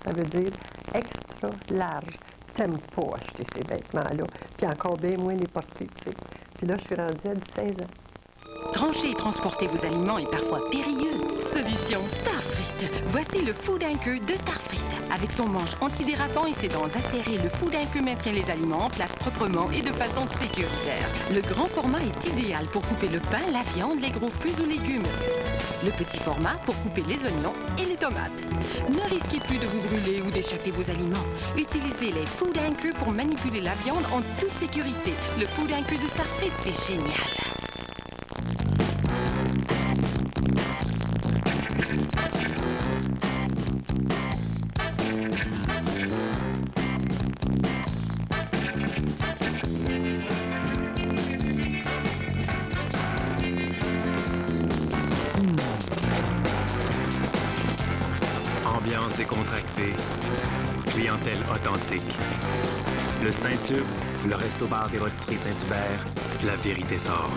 ça veut dire extra large. T'aimes pas acheter ces vêtements-là, puis encore bien moins les porter, tu sais. Puis là, je suis rendue à du 16 ans. Trancher et transporter vos aliments est parfois périlleux. Solution Starfrit. Voici le Food Anchor de Starfrit. Avec son manche antidérapant et ses dents acérées, le Food Anchor maintient les aliments en place proprement et de façon sécuritaire. Le grand format est idéal pour couper le pain, la viande, les gros fruits ou légumes. Le petit format pour couper les oignons et les tomates. Ne risquez plus de vous brûler ou d'échapper vos aliments. Utilisez les Food Anchor pour manipuler la viande en toute sécurité. Le Food Anchor de Starfrit, c'est génial. Ambiance décontractée, clientèle authentique. Le Saint-Tube, le resto-bar des rôtisseries Saint-Hubert, la vérité sort.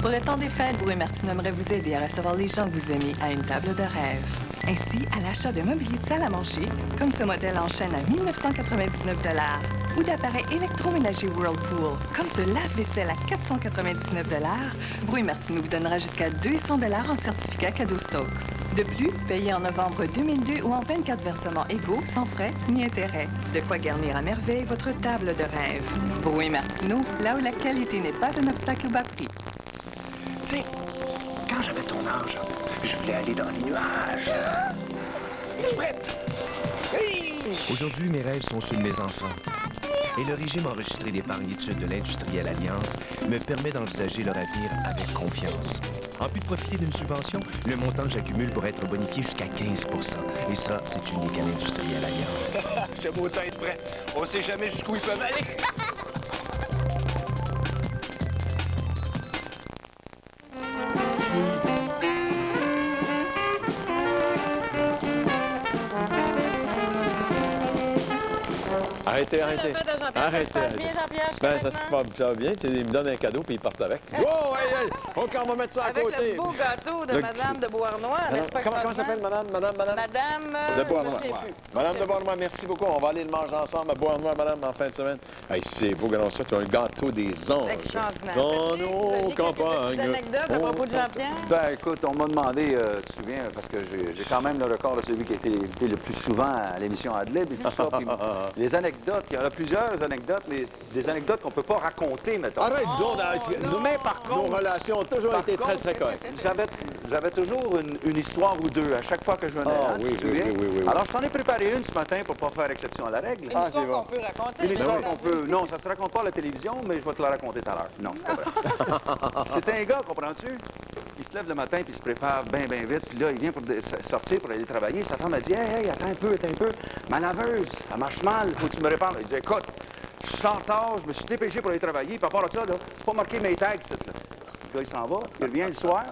Pour le temps des fêtes, Brouet Martineau aimerait vous aider à recevoir les gens que vous aimez à une table de rêve. Ainsi, à l'achat de mobilier de salle à manger, comme ce modèle en chaîne à 1 999 $ ou d'appareils électroménagers Whirlpool, comme ce lave-vaisselle à 499 $, Brouet Martineau vous donnera jusqu'à 200 $ en certificat cadeau Stokes. De plus, payez en novembre 2002 ou en 24 versements égaux, sans frais ni intérêts. De quoi garnir à merveille votre table de rêve. Brouet Martineau, là où la qualité n'est pas un obstacle au bas prix. Tu sais, quand j'avais ton âge, je voulais aller dans les nuages. Aujourd'hui, mes rêves sont ceux de mes enfants. Et le régime enregistré d'épargne études de l'Industrielle Alliance me permet d'envisager leur avenir avec confiance. En plus de profiter d'une subvention, le montant que j'accumule pourrait être bonifié jusqu'à 15 %. Et ça, c'est unique à l'Industrielle Alliance. C'est beau être prêt. On sait jamais jusqu'où ils peuvent aller. Arrêtez. Ben, ça va bien. Il me donne un cadeau puis il part avec. Oh, hey! OK, on va mettre ça à côté. Avec le beau gâteau de Madame de Beauharnois, n'est-ce pas? Comment s'appelle Madame? Madame de Beauharnois. Madame de Beauharnois, merci beaucoup. On va aller le manger ensemble à Beauharnois, Madame, en fin de semaine. Hey, c'est beau, regardons ça. Tu as un gâteau des anges. Extraordinaire. Dans nos campagnes. Une anecdote à propos de Jean-Pierre? Ben, écoute, on m'a demandé, tu te souviens, parce que j'ai quand même le record de celui qui a été invité le plus souvent à l'émission Ad-Lib et tout ça. Puis les anecdotes, il y en a plusieurs anecdotes, mais des anecdotes qu'on ne peut pas raconter, mettons. Arrête donc! Mais par contre... Nos relations ont toujours été très correctes. J'avais toujours une histoire ou deux à chaque fois que je venais. Oui. Alors, je t'en ai préparé une ce matin pour ne pas faire exception à la règle. Une histoire qu'on peut raconter. Une histoire qu'on peut... Non, ça ne se raconte pas à la télévision, mais je vais te la raconter tout à l'heure. Non, c'est pas vrai. C'est un gars, comprends-tu? Il se lève le matin, puis il se prépare bien vite. Puis là, il vient pour sortir pour aller travailler. Sa femme a dit « Hey, attends un peu. Ma laveuse, elle marche mal. Faut que tu me répares. » Il dit « Écoute, je suis en retard, je me suis dépêché pour aller travailler. Puis à part de ça, là, c'est pas marqué mes tags, là. » Puis là, il s'en va. Il revient le soir.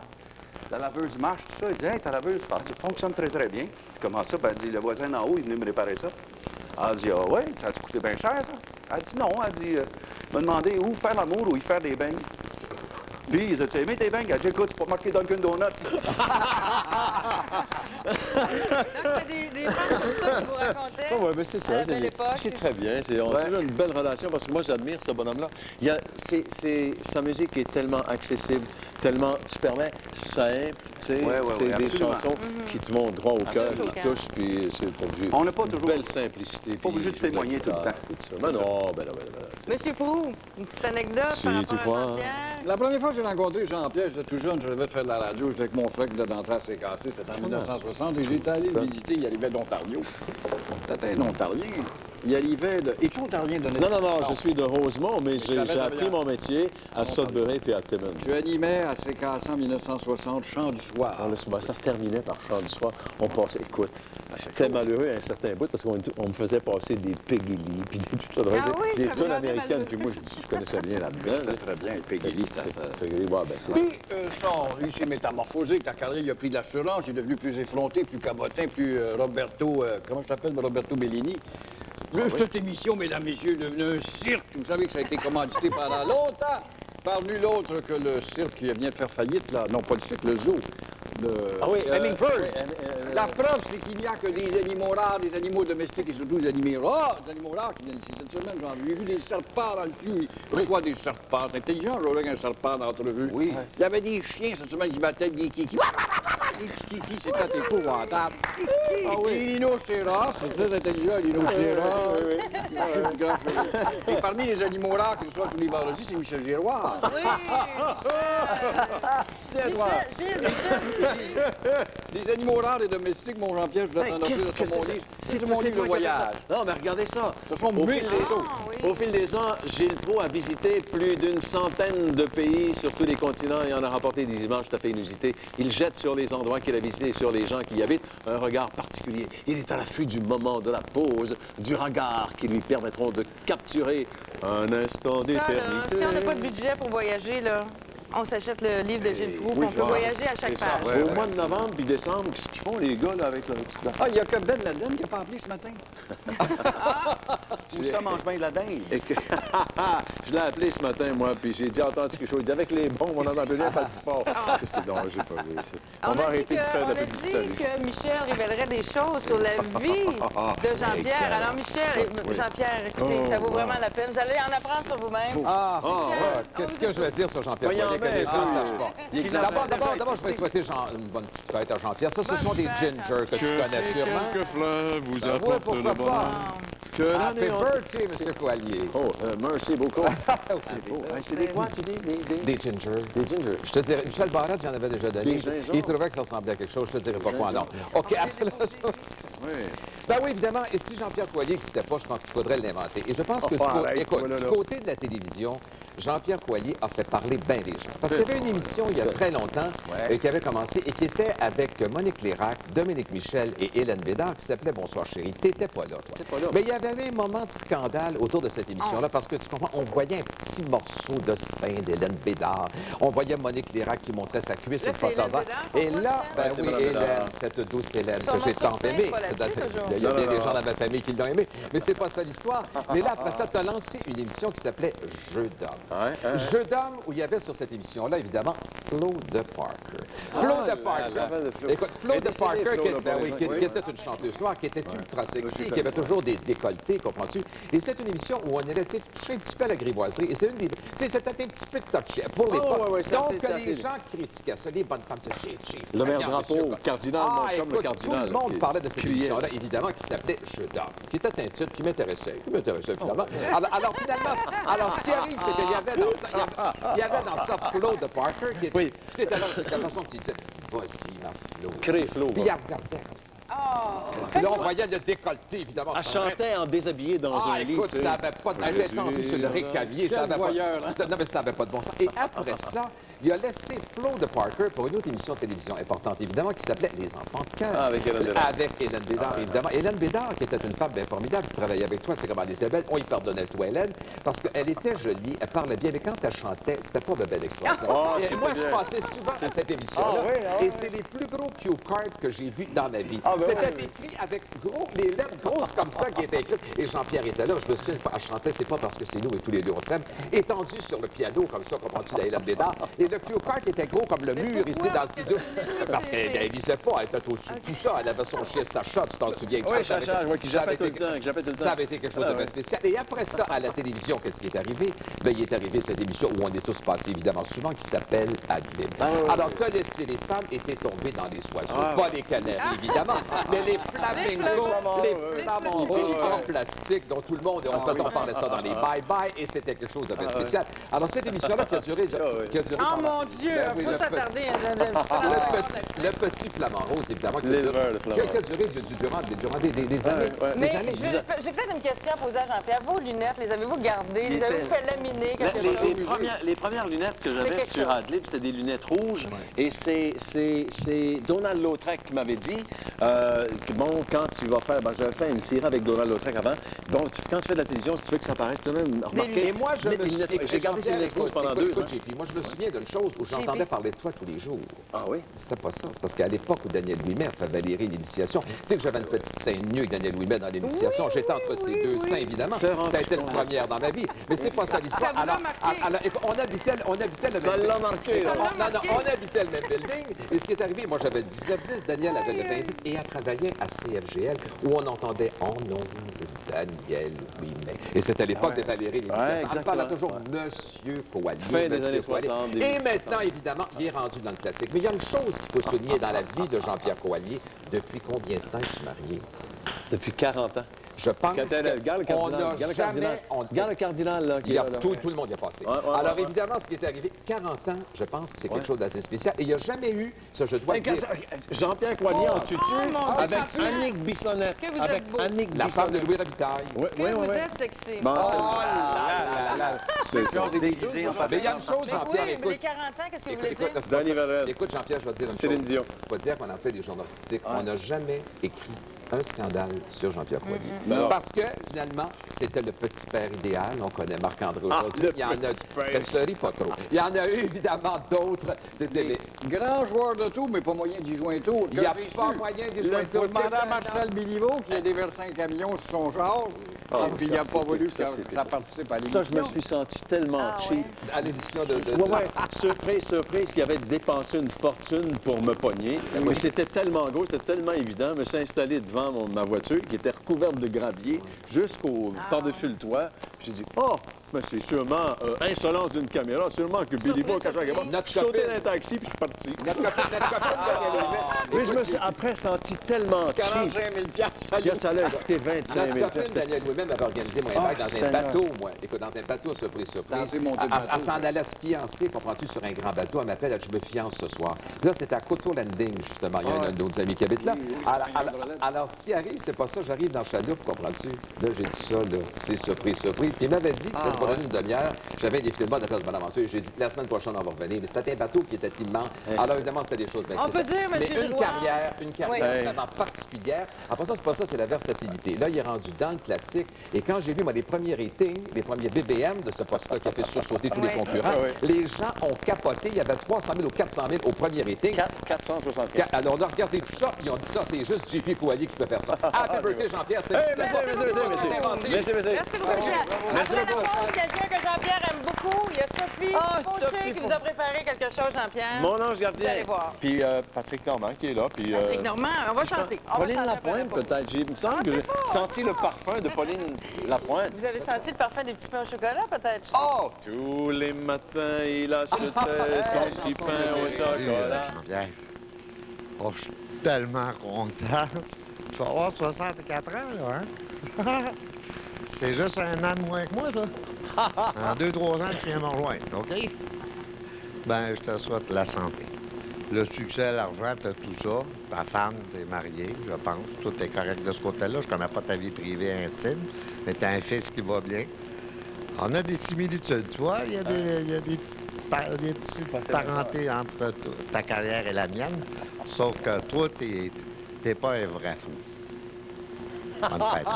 La laveuse marche, tout ça. Il dit « Hey, ta laveuse, tu fonctionnes très bien. » Comment ça? Ben, il dit « Le voisin d'en haut, il est venu me réparer ça. » Elle dit, ah ouais, ça a-tu coûté bien cher, ça? Elle dit, non. Elle dit, il m'a demandé où faire l'amour ou y faire des beignes. Puis, ils ont dit, aimé tes beignes? Elle dit, écoute, c'est pas marqué Dunkin' Donuts. Donc, c'est des phrases comme ça que vous racontez. Oui, mais c'est ça. À la belle époque. C'est très bien. On a toujours une belle relation parce que moi, j'admire ce bonhomme-là. Sa musique est tellement accessible, tellement, tu permets, simple. C'est des absolument. chansons qui te vont droit au cœur, qui te touchent, puis c'est pas obligé. On n'a pas toujours... Belle simplicité. Pas obligé de témoigner tout le temps. Mais non, ben non. Monsieur Proulx, une petite anecdote Si par rapport tu crois. à Jean-Pierre? La première fois que j'ai rencontré Jean-Pierre, j'étais tout jeune, je devais faire de la radio, j'étais avec mon frère qui venait d'entrer à CKC, c'était en 1960, et j'étais allé le visiter, il arrivait d'Ontario. C'était un Ontarien. Il arrivait de... Es-tu Ontarien de Non, je suis de Rosemont, mais j'ai appris mon métier à Sudbury et à Timmins. Tu animais à CKC en 1960, Chant du soir. Ça se terminait par Chant du soir. On passait, écoute, j'étais malheureux à un certain bout parce qu'on me faisait passer des Peggy Lee, puis tout ça, des tunes américaines, puis moi, je connaissais rien là-dedans. C'était très bien, Peggy Lee, Peggy Lee, ouais, ben c'est... Puis, il s'est métamorphosé, ta carrière, il a pris de l'assurance, il est devenu plus effronté, plus cabotin, plus Roberto, comment je t'appelle, Roberto Bellini. Cette émission, mesdames, messieurs, est devenue un cirque. Vous savez que ça a été commandité pendant longtemps par nul autre que le cirque qui vient de faire faillite, là. Non, pas le cirque, le zoo. Hemingford. La preuve, c'est qu'il n'y a que des animaux rares, des animaux domestiques et surtout des animaux rares qui viennent ici cette semaine. J'ai vu des serpents dans le cul. Pourquoi des serpents? C'est intelligent, j'aurais un serpent d'entrevue. Oui. Il y avait des chiens cette semaine qui battaient des kikis. Les petits kikis, c'était épouvantable. Les rhinocéros, c'est très intelligent, les rhinocéros. Et parmi les animaux rares qui reçoivent tous les vendredis, c'est Michel Giroir. Oui, Michel. Des animaux rares et domestiques, mon Jean-Pierre, je dois t'en offrir sur mon livre. C'est mon livre de voyage. Non, mais regardez ça. Au Au fil des ans, Gilles Proulx a visité plus d'une centaine de pays sur tous les continents et en a rapporté des images tout à fait inusitées. Il jette sur les endroits qu'il a visités et sur les gens qui y habitent un regard particulier. Il est à l'affût du moment, de la pause, du regard qui lui permettront de capturer un instant d'éternité. Si on n'a pas de budget pour voyager, là, on s'achète le livre de Gilles Proulx, on peut voyager à chaque page. Au mois de novembre puis décembre, qu'est-ce qu'ils font, les gars, là, avec leur petit Ah, il n'y a que Ben Laden qui n'a pas appelé ce matin. Où ça mange bien de la dinde? Je l'ai appelé ce matin, moi, puis j'ai dit, entendu quelque chose. Il dit, avec les bombes, on en a besoin, pas plus fort. C'est non, j'ai pas vu ça. On va arrêter de faire de la publicité. On a dit que Michel révélerait des choses sur la vie de Jean-Pierre. Alors, Michel, Jean-Pierre, écoutez, ça vaut vraiment la peine. Vous allez en apprendre sur vous-même. Qu'est-ce que je vais dire sur Jean-Pierre Poilievre que les gens ne sachent pas? D'abord, je vais souhaiter une bonne petite fête à Jean-Pierre. Ça, ce sont des gingers que tu connais sûrement. Quelques fleurs vous apportent le bonheur. Happy birthday, M. Poilievre. Oh, merci beaucoup. C'est des quoi, tu dis? Des gingers. Des gingers. Je te dirais, Michel Barrette, j'en avais déjà donné. Il trouvait que ça ressemblait à quelque chose. Je te dirais pas quoi, non. OK, après la chose. Ben oui, évidemment. Et si Jean-Pierre Poilievre n'existait pas, je pense qu'il faudrait l'inventer. Et je pense que du côté de la télévision, Jean-Pierre Poilievre a fait parler bien des gens. Parce qu'il y avait une émission il y a très longtemps qui avait commencé et qui était avec Monique Lérac, Dominique Michel et Hélène Bédard qui s'appelait Bonsoir chérie. T'étais pas là, toi. Mais il y avait un moment de scandale autour de cette émission-là parce que tu comprends, on voyait un petit morceau de sein d'Hélène Bédard. On voyait Monique Lérac qui montrait sa cuisse une fois de temps en temps. Et là, ben oui, Hélène, cette douce Hélène que j'ai tant aimée. Il y a des gens dans ma famille qui l'ont aimée. Mais c'est pas ça l'histoire. Mais là, après ça, tu as lancé une émission qui s'appelait Jeu d'homme. Jeu d'homme où il y avait sur cette émission-là, évidemment, Flo de Parker. Flo de Parker. Écoute, Flo de Parker, qui était une chanteuse noire, qui était ultra sexy, qui avait toujours des décolletés, comprends-tu? Et c'était une émission où on allait toucher un petit peu à la grivoiserie. Et c'était une des... Tu sais, c'était un petit peu touché pour l'époque. Donc, les gens critiquaient ça, les bonnes femmes, c'est le maire drapeau, cardinal, mon chum, le cardinal. Tout le monde parlait de cette émission-là, évidemment, qui s'appelait Jeu d'homme, qui était un titre qui m'intéressait finalement. Alors, finalement, ce qui arrive, c'est qu'il y avait dans ça Flo de Parker qui était là, de la façon qu'il disait « Vas-y, ma Flo. » Crée Flo. Puis il regardait comme ça. Puis là, on voyait le décolleté, évidemment. Elle chantait en déshabillé dans un lit. Écoute, ça n'avait pas de... Elle était tendue sur le récamier. Non, mais ça n'avait pas de bon sens. Et après ça, il a laissé Flo de Parker pour une autre émission de télévision importante, évidemment, qui s'appelait Les Enfants de cœur. Avec Hélène Bédard. Avec Hélène Bédard, évidemment. Hélène Bédard, qui était une femme bien formidable, qui travaillait avec toi, c'est comme elle était belle. On y pardonnait tout, Hélène, parce qu'elle était jolie, elle parlait bien, mais quand elle chantait, c'était pas belle extraordinaire. Et moi, je passais souvent à cette émission-là, et c'est les plus gros cue cards que j'ai vus dans ma vie. C'était écrit avec les lettres grosses comme ça qui étaient écrites. Et Jean-Pierre était là, je me souviens, elle chantait, c'est pas parce que c'est nous, mais tous les deux on s'aime, étendu sur le piano comme ça, comprends-tu, d'Aïla Bédard. Et le cue card était gros comme le mur ici dans le studio. Parce qu'elle lisait pas, elle était au-dessus de tout ça. Elle avait son chien Sacha, tu t'en souviens? Oui, Sacha, qui jappait tout le temps. Ça avait été quelque chose de très spécial. Et après ça, à la télévision, qu'est-ce qui est arrivé? Bien, il est arrivé cette émission où on est tous passés, évidemment, souvent, qui s'appelle Ad Lib. Alors, connaissez, les femmes étaient tombées dans les oiseaux. Pas les canaris, évidemment, mais les flamingos, les flamingos en plastique, dont tout le monde, on parlait de ça dans les bye-bye, et c'était quelque chose de très spécial. Alors, cette émission-là qui a duré... Oh mon Dieu, il faut s'attarder. Le petit flamant rose, évidemment, qui a duré durant des années. Mais j'ai peut-être une question à poser à Jean-Pierre. Vos lunettes, les avez-vous gardées? Les avez-vous fait laminer quelque chose? Les premières lunettes que j'avais sur Ad Lib, c'était des lunettes rouges. Et c'est Donald Lautrec qui m'avait dit que, bon, quand tu vas faire... Ben, j'avais fait une série avec Donald Lautrec avant. Bon, quand tu fais de la télévision, si tu veux que ça paraisse, tu as même remarqué... Et moi, j'ai gardé ces lunettes rouges pendant 2 ans. Moi, je me souviens d'une chose où j'entendais parler de toi tous les jours. Ah oui? C'était pas ça. C'est parce qu'à l'époque où Daniel Ouimet a fait Valérie l'initiation, tu sais que j'avais une petite scène nue avec Daniel Ouimet dans l'initiation. J'étais entre ces deux seins, évidemment. Ça a été une première dans ma vie. Mais c'est pas ça l'histoire. Alors, on habitait le même... Ça l'a marqué, là. On habitait le même building. Et ce qui est arrivé, moi, j'avais le 19-10, Daniel avait le 20-10, et elle travaillait à CFGL, où on entendait en nom de Daniel Ouimet. Et c'était à l'époque de Valérie l'initiation. On parlait toujours Monsieur Coallier. Fin des années 60. Et maintenant, évidemment, il est rendu dans le classique. Mais il y a une chose qu'il faut souligner dans la vie de Jean-Pierre Coallier. Depuis combien de temps es-tu marié? Depuis 40 ans. Je pense qu'on n'a jamais... Regarde le cardinal, là. Tout le monde y a passé. Alors, évidemment, ce qui est arrivé, 40 ans, je pense que c'est quelque chose d'assez spécial. Et il n'y a jamais eu, ça je dois le dire... Jean-Pierre Coallier en tutu, avec Annick Bissonnette. Avec Annick Bissonnette. La femme de Louis Rabitaille. Que vous êtes sexy. Oh là là. C'est ça. Mais il y a une chose, Jean-Pierre, écoute... Mais les 40 ans, qu'est-ce que vous voulez dire? Écoute, Jean-Pierre, je vais te dire une chose. Céline Dion. C'est pas dire qu'on en fait des journaux artistiques. On n'a jamais écrit un scandale sur Jean-Pierre Coallier. Parce que, finalement, c'était le petit père idéal. On connaît Marc-André aujourd'hui. Il y en a... Ne se rit pas trop. Il y en a eu, évidemment, d'autres. Grand joueur de tout, mais pas moyen d'y jouer un tour. Il n'y a pas moyen d'y jouer un tour. Demandez à Marcel Béliveau qui a déversé un camion sur son char. Et puis il n'a pas voulu que ça participe à l'émission. Ça, je me suis senti tellement cheap. À l'édition de... Surprise qui avait dépensé une fortune pour me pogner. Mais c'était tellement gros, c'était tellement évident. Je me suis installé devant ma voiture qui était recouverte de gravier jusqu'au par-dessus le toit. J'ai dit, oh, mais c'est sûrement insolence d'une caméra, sûrement que Billy Bo, quand j'ai sauté dans un taxi, puis je suis parti. Oui, je me suis après senti tellement cheap. 45 000 ça allait coûter 25 000 Notre copine Daniel Ouimet m'avait organisé mon bail dans un bateau, moi. Écoute, dans un bateau, surprise. Elle s'en allait se fiancer, comprends-tu, sur un grand bateau. Elle m'appelle, je me fiance ce soir. Là, c'était à Coteau Landing, justement. Il y a un de nos amis qui habite là. Alors, ce qui arrive, c'est pas ça. J'arrive dans le chaloupe, comprends-tu? Là, j'ai dit ça, là. C'est surprise. Puis il m'avait dit que c'était pendant une demi-heure. J'avais un défilé de mode à faire de Bonaventure. J'ai dit, la semaine prochaine, on va revenir. Mais c'était un bateau qui était immense. Alors, évidemment, c'était des choses bien spéciales. On peut dire, mais une carrière vraiment particulière. Après ça, c'est pas ça, c'est la versatilité. Là, il est rendu dans le classique. Et quand j'ai vu, moi, les premiers ratings, les premiers BBM de ce poste-là qui a fait sursauter tous les concurrents, les gens ont capoté. Il y avait 300 000 ou 400 000 au premier rating. 464. Alors, on a regardé tout ça. Ils ont dit ça, c'est juste JP Coallier qui peut faire ça. Happy birthday, Jean-Pierre. Merci beaucoup. Quelqu'un que Jean-Pierre aime beaucoup. Il y a Sophie Fauché qui vous a préparé quelque chose, Jean-Pierre. Mon ange gardien. Vous allez voir. Puis Patrick Normand qui est là. Puis, Patrick Normand, on va chanter. Pauline Lapointe, peut-être. Il me semble que j'ai senti le parfum de Pauline Lapointe. Vous avez senti le parfum des petits pains au chocolat, peut-être? Oh! Tous les matins, il achetait son petit pain au chocolat. Jean-Pierre. Oh, je suis tellement content. Tu vas avoir 64 ans, là, hein? C'est juste un an de moins que moi, ça. En 2-3 ans, tu viens me rejoindre, OK? Ben, je te souhaite la santé. Le succès, l'argent, t'as tout ça. Ta femme, t'es mariée, je pense. Tout est correct de ce côté-là. Je connais pas ta vie privée intime, mais t'as un fils qui va bien. On a des similitudes, tu vois. Il y a des petites parentés entre ta carrière et la mienne. Sauf que toi, t'es pas un vrai fou. Bonne fête.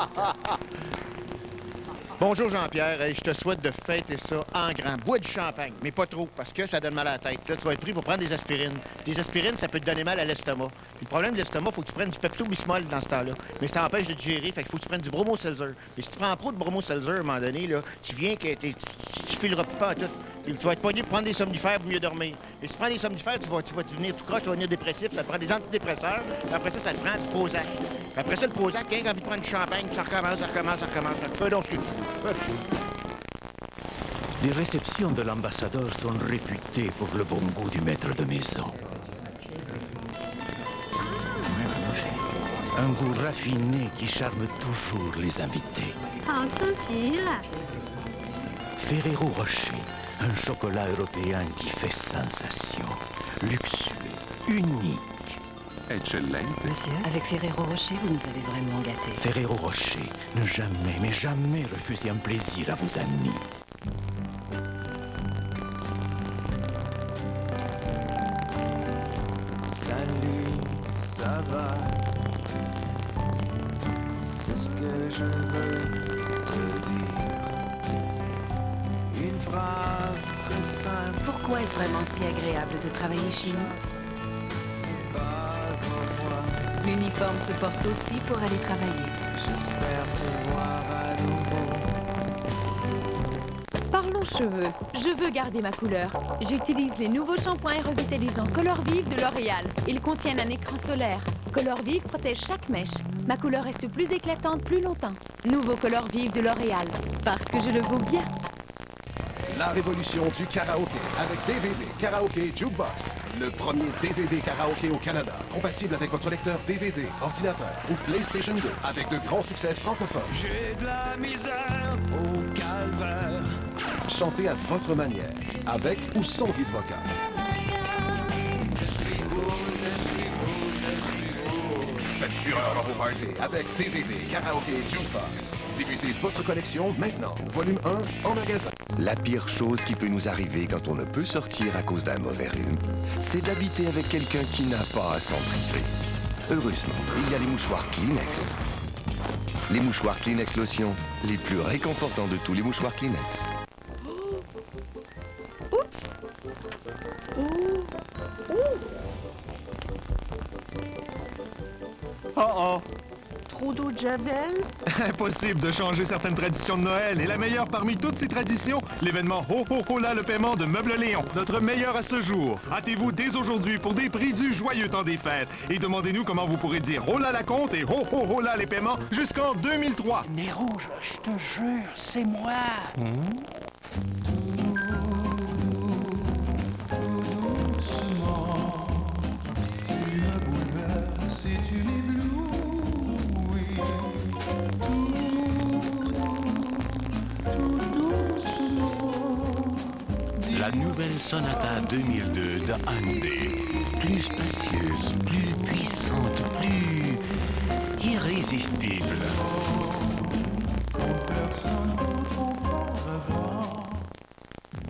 Bonjour Jean-Pierre, je te souhaite de fêter ça en grand. Bois du champagne, mais pas trop, parce que ça donne mal à la tête. Là, tu vas être pris pour prendre des aspirines. Des aspirines, ça peut te donner mal à l'estomac. Puis le problème de l'estomac, faut que tu prennes du Pepto-Bismol dans ce temps-là. Mais ça empêche de digérer, fait qu'il faut que tu prennes du Bromo-Seltzer. Mais si tu prends trop de Bromo-Seltzer, à un moment donné, là, tu viens que tu fileras plus pas à tout. Tu vas être pogné pour prendre des somnifères pour mieux dormir. Mais si tu prends des somnifères, tu vas devenir tout croche, tu vas devenir dépressif, ça te prend des antidépresseurs, puis après ça te prend du Prozac. Puis après ça, le Prozac, quand tu as envie de prendre du champagne, ça recommence. Ça te fait donc ce que tu veux. Les réceptions de l'ambassadeur sont réputées pour le bon goût du maître de maison. Un goût raffiné qui charme toujours les invités. Ferrero Rocher, un chocolat européen qui fait sensation. Luxueux, unique. Excellent. Monsieur, avec Ferrero Rocher, vous nous avez vraiment gâtés. Ferrero Rocher, ne jamais, mais jamais refuser un plaisir à vos amis. Salut, ça va? C'est ce que je veux te dire. Une phrase très simple. Pourquoi est-ce vraiment si agréable de travailler chez nous? L'uniforme se porte aussi pour aller travailler. J'espère te voir à nouveau. Parlons cheveux. Je veux garder ma couleur. J'utilise les nouveaux shampoings revitalisants Color Vive de L'Oréal. Ils contiennent un écran solaire. Color Vive protège chaque mèche. Ma couleur reste plus éclatante plus longtemps. Nouveau Color Vive de L'Oréal. Parce que je le vaux bien. La révolution du karaoké avec DVD Karaoké Jukebox. Le premier DVD karaoké au Canada, compatible avec votre lecteur DVD, ordinateur ou PlayStation 2, avec de grands succès francophones. J'ai de la misère au calvaire. Chantez à votre manière, avec ou sans guide vocal. Faites fureur dans vos parties avec DVD Karaoké Jukebox. Débutez votre collection maintenant. Volume 1 en magasin. La pire chose qui peut nous arriver quand on ne peut sortir à cause d'un mauvais rhume, c'est d'habiter avec quelqu'un qui n'a pas à s'en priver. Heureusement, il y a les mouchoirs Kleenex. Les mouchoirs Kleenex Lotion, les plus réconfortants de tous les mouchoirs Kleenex. Oups! Oh! Trop d'eau de Javel? Impossible de changer certaines traditions de Noël. Et la meilleure parmi toutes ces traditions, l'événement Ho Ho Ho Là le paiement de Meubles Léon. Notre meilleur à ce jour. Hâtez-vous dès aujourd'hui pour des prix du joyeux temps des fêtes. Et demandez-nous comment vous pourrez dire Ho Là la compte et Ho Ho Ho Là les paiements jusqu'en 2003. Nez rouge, je te jure, c'est moi. La nouvelle Sonata 2002 de Hyundai. Plus spacieuse, plus puissante, plus irrésistible.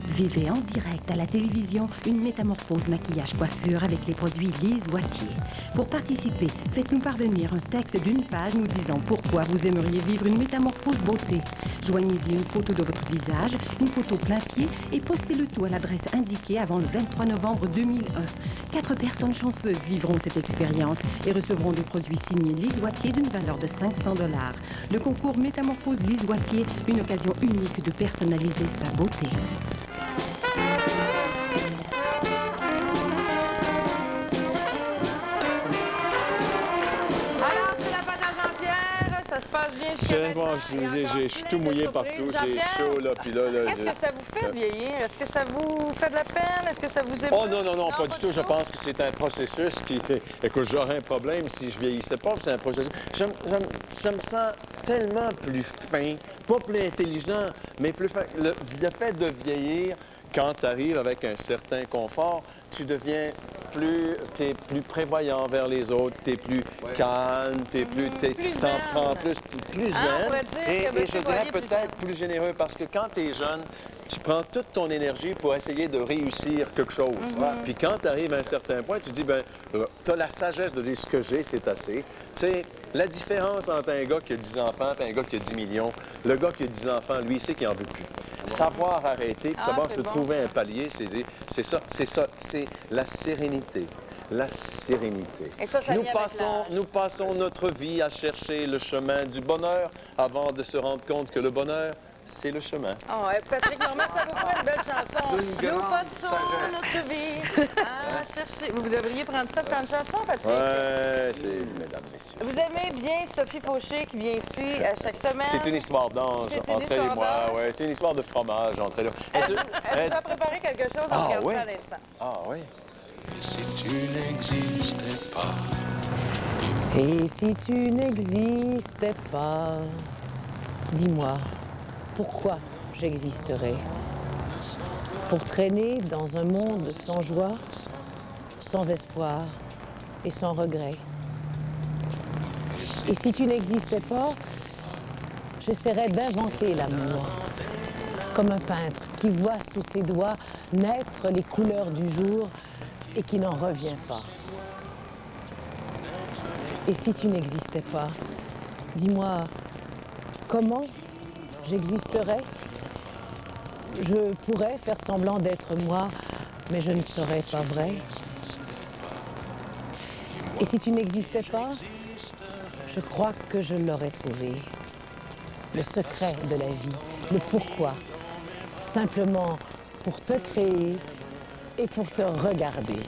Vivez en direct à la télévision une métamorphose maquillage-coiffure avec les produits Lise Wattier. Pour participer, faites-nous parvenir un texte d'une page nous disant pourquoi vous aimeriez vivre une métamorphose beauté. Joignez-y une photo de votre visage, une photo plein pied et postez le tout à l'adresse indiquée avant le 23 novembre 2001. 4 personnes chanceuses vivront cette expérience et recevront des produits signés Lise Wattier d'une valeur de 500 $. Le concours Métamorphose Lise Wattier, une occasion unique de personnaliser sa beauté. Ça se passe bien jusqu'à maintenant. Je suis tout mouillé partout, j'ai chaud, là, puis là... Qu'est-ce que ça vous fait vieillir? Est-ce que ça vous fait de la peine? Est-ce que ça vous émeut? Oh non, pas du tout. Je pense que c'est un processus qui était... Écoute, j'aurais un problème si je vieillissais pas, c'est un processus... Je me sens tellement plus fin, pas plus intelligent, mais plus fin. Le fait de vieillir, quand tu arrives avec un certain confort, tu deviens t'es plus prévoyant vers les autres, t'es plus calme, t'en prends plus zen. on pourrait dire Et que je dirais peut-être plus généreux, parce que quand t'es jeune, tu prends toute ton énergie pour essayer de réussir quelque chose. Puis quand tu arrives à un certain point, tu dis, ben, tu as la sagesse de dire ce que j'ai, c'est assez. Tu sais, la différence entre un gars qui a 10 enfants et un gars qui a 10 millions, le gars qui a 10 enfants, lui, il sait qu'il n'en veut plus. Savoir arrêter, puis savoir se trouver un palier, c'est ça, c'est la sérénité. La sérénité. Et ça Nous passons notre vie à chercher le chemin du bonheur avant de se rendre compte que le bonheur, c'est le chemin. Oh, Patrick Normand, ça vous fait une belle chanson. Nous passons notre vie à chercher. Vous devriez prendre ça pour faire une chanson, Patrick. Ouais, c'est, mesdames, messieurs. Vous aimez bien Sophie Fauché qui vient ici chaque semaine? C'est une histoire d'ange entre elle et moi. Ouais, c'est une histoire de fromage entre elle. Elle vous a préparé quelque chose, on regarde ça à l'instant. Ah oui? Et si tu n'existais pas? Et si tu n'existais pas, dis-moi, pourquoi j'existerais? Pour traîner dans un monde sans joie, sans espoir et sans regret. Et si tu n'existais pas, j'essaierais d'inventer l'amour, comme un peintre qui voit sous ses doigts naître les couleurs du jour et qui n'en revient pas. Et si tu n'existais pas, dis-moi, comment j'existerais? Je pourrais faire semblant d'être moi, mais je ne serais pas vrai. Et si tu n'existais pas, je crois que je l'aurais trouvé. Le secret de la vie, le pourquoi. Simplement pour te créer et pour te regarder.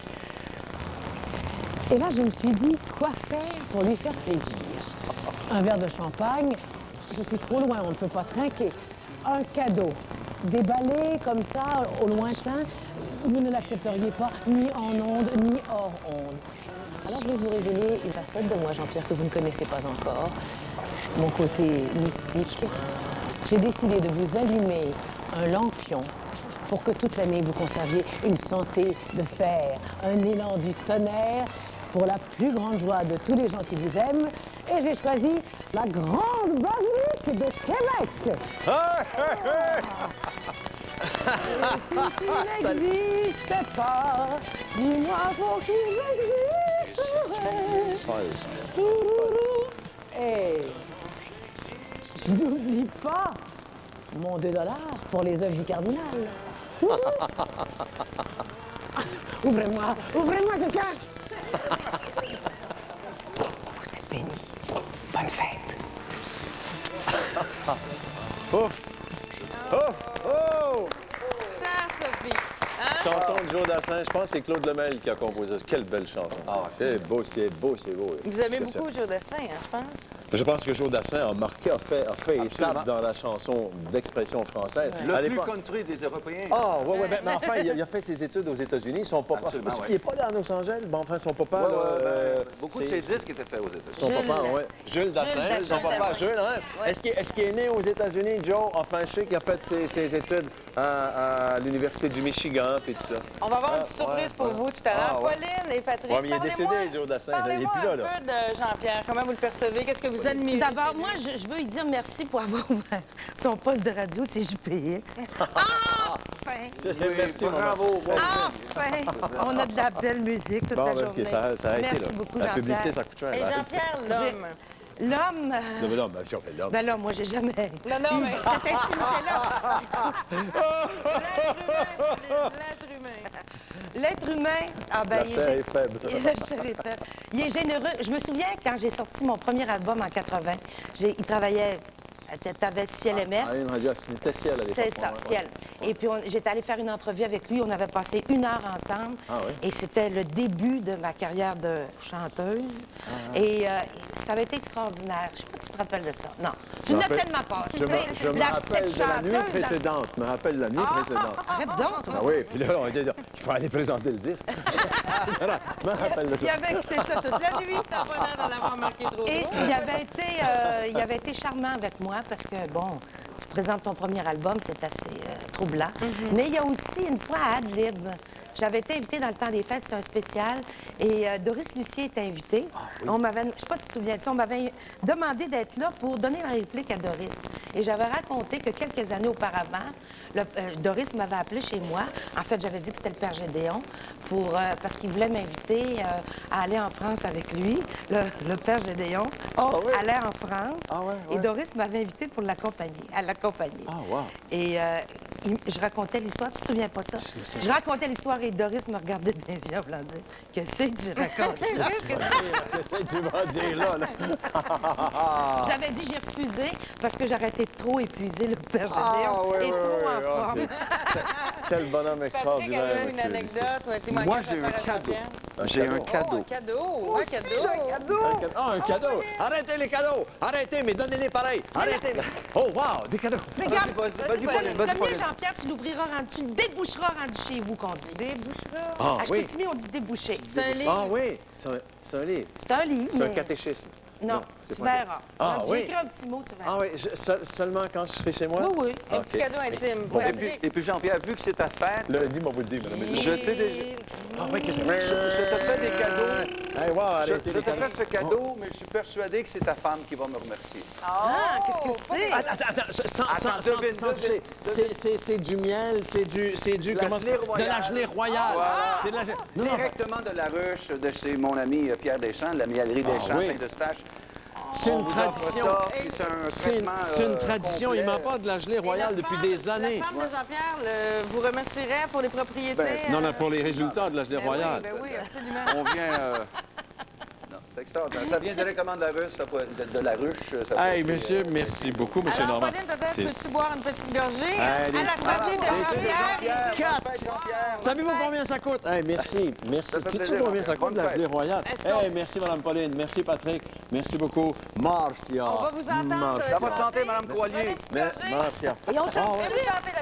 Et là, je me suis dit, quoi faire pour lui faire plaisir? Un verre de champagne, je suis trop loin, on ne peut pas trinquer. Un cadeau, déballé comme ça, au lointain, vous ne l'accepteriez pas, ni en ondes, ni hors ondes. Alors, je vais vous révéler une facette de moi, Jean-Pierre, que vous ne connaissez pas encore, mon côté mystique. J'ai décidé de vous allumer un lampion pour que toute l'année vous conserviez une santé de fer, un élan du tonnerre pour la plus grande joie de tous les gens qui vous aiment. Et j'ai choisi la grande basilique de Québec. Et si tu n'existais pas, dis-moi pour qui j'existerais. Et n'oublie pas mon 2 $ pour les œuvres du cardinal. Ouvrez-moi quelqu'un. Vous êtes bénis. Bonne fête. Ouf! Ouf! Oh! Chère Sophie. Hein? Chanson de Joe Dassin, je pense que c'est Claude Lemel qui a composé ça. Quelle belle chanson. Ah, c'est beau, c'est beau, c'est beau. Vous aimez beaucoup Joe Dassin, hein, je pense? Je pense que Joe Dassin a fait étape dans la chanson d'expression française. Le plus country des Européens. Ah, oui, oui, mais enfin, il a fait ses études aux États-Unis. Son papa, il n'est pas dans Los Angeles, mais enfin, son papa... beaucoup de ses disques étaient faits aux États-Unis. Son papa, oui. Jules Dassin, son papa, Jules, hein? Ouais. Est-ce qu'il est né aux États-Unis, Joe? Enfin, je sais qu'il a fait ses études à l'Université du Michigan, puis tout ça. On va avoir une petite surprise pour vous tout à l'heure. Pauline et Patrick, oui, mais il est décédé, Joe Dassin. Il n'est plus là, un peu de Jean-Pierre. Comment vous le percevez? Qu'est-ce que vous admirez? D'abord, moi, je veux lui dire merci pour avoir ouvert son poste de radio, c'est JPX. Enfin! Merci, bravo. Enfin! On a de la belle musique toute la journée. Ça a été, merci là. beaucoup, La Jean-Pierre. publicité, ça coûte cher. Et Jean-Pierre, l'homme. L'homme... Non, mais non, bien sûr, l'homme. Ben là, moi, j'ai jamais non, mais... cette intimité-là. L'être humain. L'être humain, ah ben, la chair est faible. La chair est faible. Il est généreux. Je me souviens, quand j'ai sorti mon premier album en 80, il travaillait... T'avais Ciel et Mer. C'était Ciel à l'époque. C'est ça, Ciel. Et puis, j'étais allée faire une entrevue avec lui. On avait passé 1 heure ensemble. Ah, oui? Et c'était le début de ma carrière de chanteuse. Et ça avait été extraordinaire. Je ne sais pas si tu te rappelles de ça. Non. Tu n'as tellement pas. Je me rappelle de la nuit précédente. Je me rappelle de la nuit précédente. Arrête donc, toi. Ah oui, puis là, on était là, il faut aller présenter le disque. Je me rappelle de ça. Il avait écouté ça toute la nuit. Ça n'a pas l'air d'en avoir marqué trop. Et il avait été charmant avec moi parce que, bon, tu présentes ton premier album, c'est assez troublant. Mais il y a aussi une fois à Ad-Lib. J'avais été invitée dans le temps des fêtes, c'était un spécial, et Doris Lucier était invitée. On m'avait, je ne sais pas si tu te souviens de ça, on m'avait demandé d'être là pour donner la réplique à Doris. Et j'avais raconté que quelques années auparavant, Doris m'avait appelé chez moi. En fait, j'avais dit que c'était le père Gédéon parce qu'il voulait m'inviter à aller en France avec lui. Le père Gédéon allait en France. Et Doris m'avait invité pour à l'accompagner. Et je racontais l'histoire. Tu te souviens pas de ça? Je racontais l'histoire et Doris me regardait dans les yeux en voulant dire « Qu'est-ce que tu racontes? » Qu'est-ce que tu vas dire là? J'avais dit j'ai refusé parce que j'aurais été trop épuisée, le père Gédéon, et trop en forme. Quel bonhomme extraordinaire. Patrick a une anecdote ou un témoignage. Moi, j'ai un cadeau. J'ai un cadeau. Un cadeau. Moi aussi, j'ai un cadeau. Un cadeau. Arrêtez les cadeaux. Arrêtez, mais donnez-les pareil. Arrêtez. Oh, wow, des cadeaux. Mais regarde, vas-y, Pauline. Jean-Pierre, tu l'ouvriras tu le déboucheras rendu chez vous, qu'on dit. Déboucheras. Ah, À oui. Chicoutimi, on dit déboucher. C'est un livre. Ah oui, c'est un livre. C'est un livre, C'est un mais... catéchisme. Non, c'est tu pas un verras. Ah, J'ai oui. écrit un petit mot, tu verras. Ah oui, seulement quand je serai chez moi? Oui, oui. Un petit cadeau intime. Bon, Et puis Jean-Pierre, vu que c'est ta fête... Dis-moi vous le dire, madame. Je t'ai déjà... Ah oui, qu'est-ce que Je te fais des cadeaux. Hey, wow, arrêtez Je les te cadeaux. fais ce cadeau, mais je suis persuadé que c'est ta femme qui va me remercier. Ah, qu'est-ce que c'est? Attends, sans toucher. C'est du miel, c'est du comment de la gelée royale. Voilà. C'est de la gelée. Directement de la ruche de chez mon ami Pierre Deschamps, de la mielerie Deschamps, oui. Saint-Eustache. C'est une On vous offre tradition. ça, puis C'est une tradition. complet. Il m'a pas de la gelée royale depuis des années. La femme de Jean-Pierre vous remercierait pour les propriétés. Non, non, pour les résultats de la gelée royale. Oui, absolument. On vient... Non, c'est extraordinaire. Ça vient directement de la ruche, de la ruche. Ça Hey, monsieur, merci beaucoup, monsieur Alors, Normand. Pauline, peut-être peux-tu boire une petite gorgée? Allez. À la santé de Jean-Pierre. 4! Savez-vous combien ça coûte? Hey, merci. Sais-tu combien ça coûte, la gelée royale? Hey, merci, Mme Pauline. Merci, Patrick. Merci beaucoup. Marcia. On va vous entendre. Ça va de santé, Mme Coilier. Marcia. Et on chante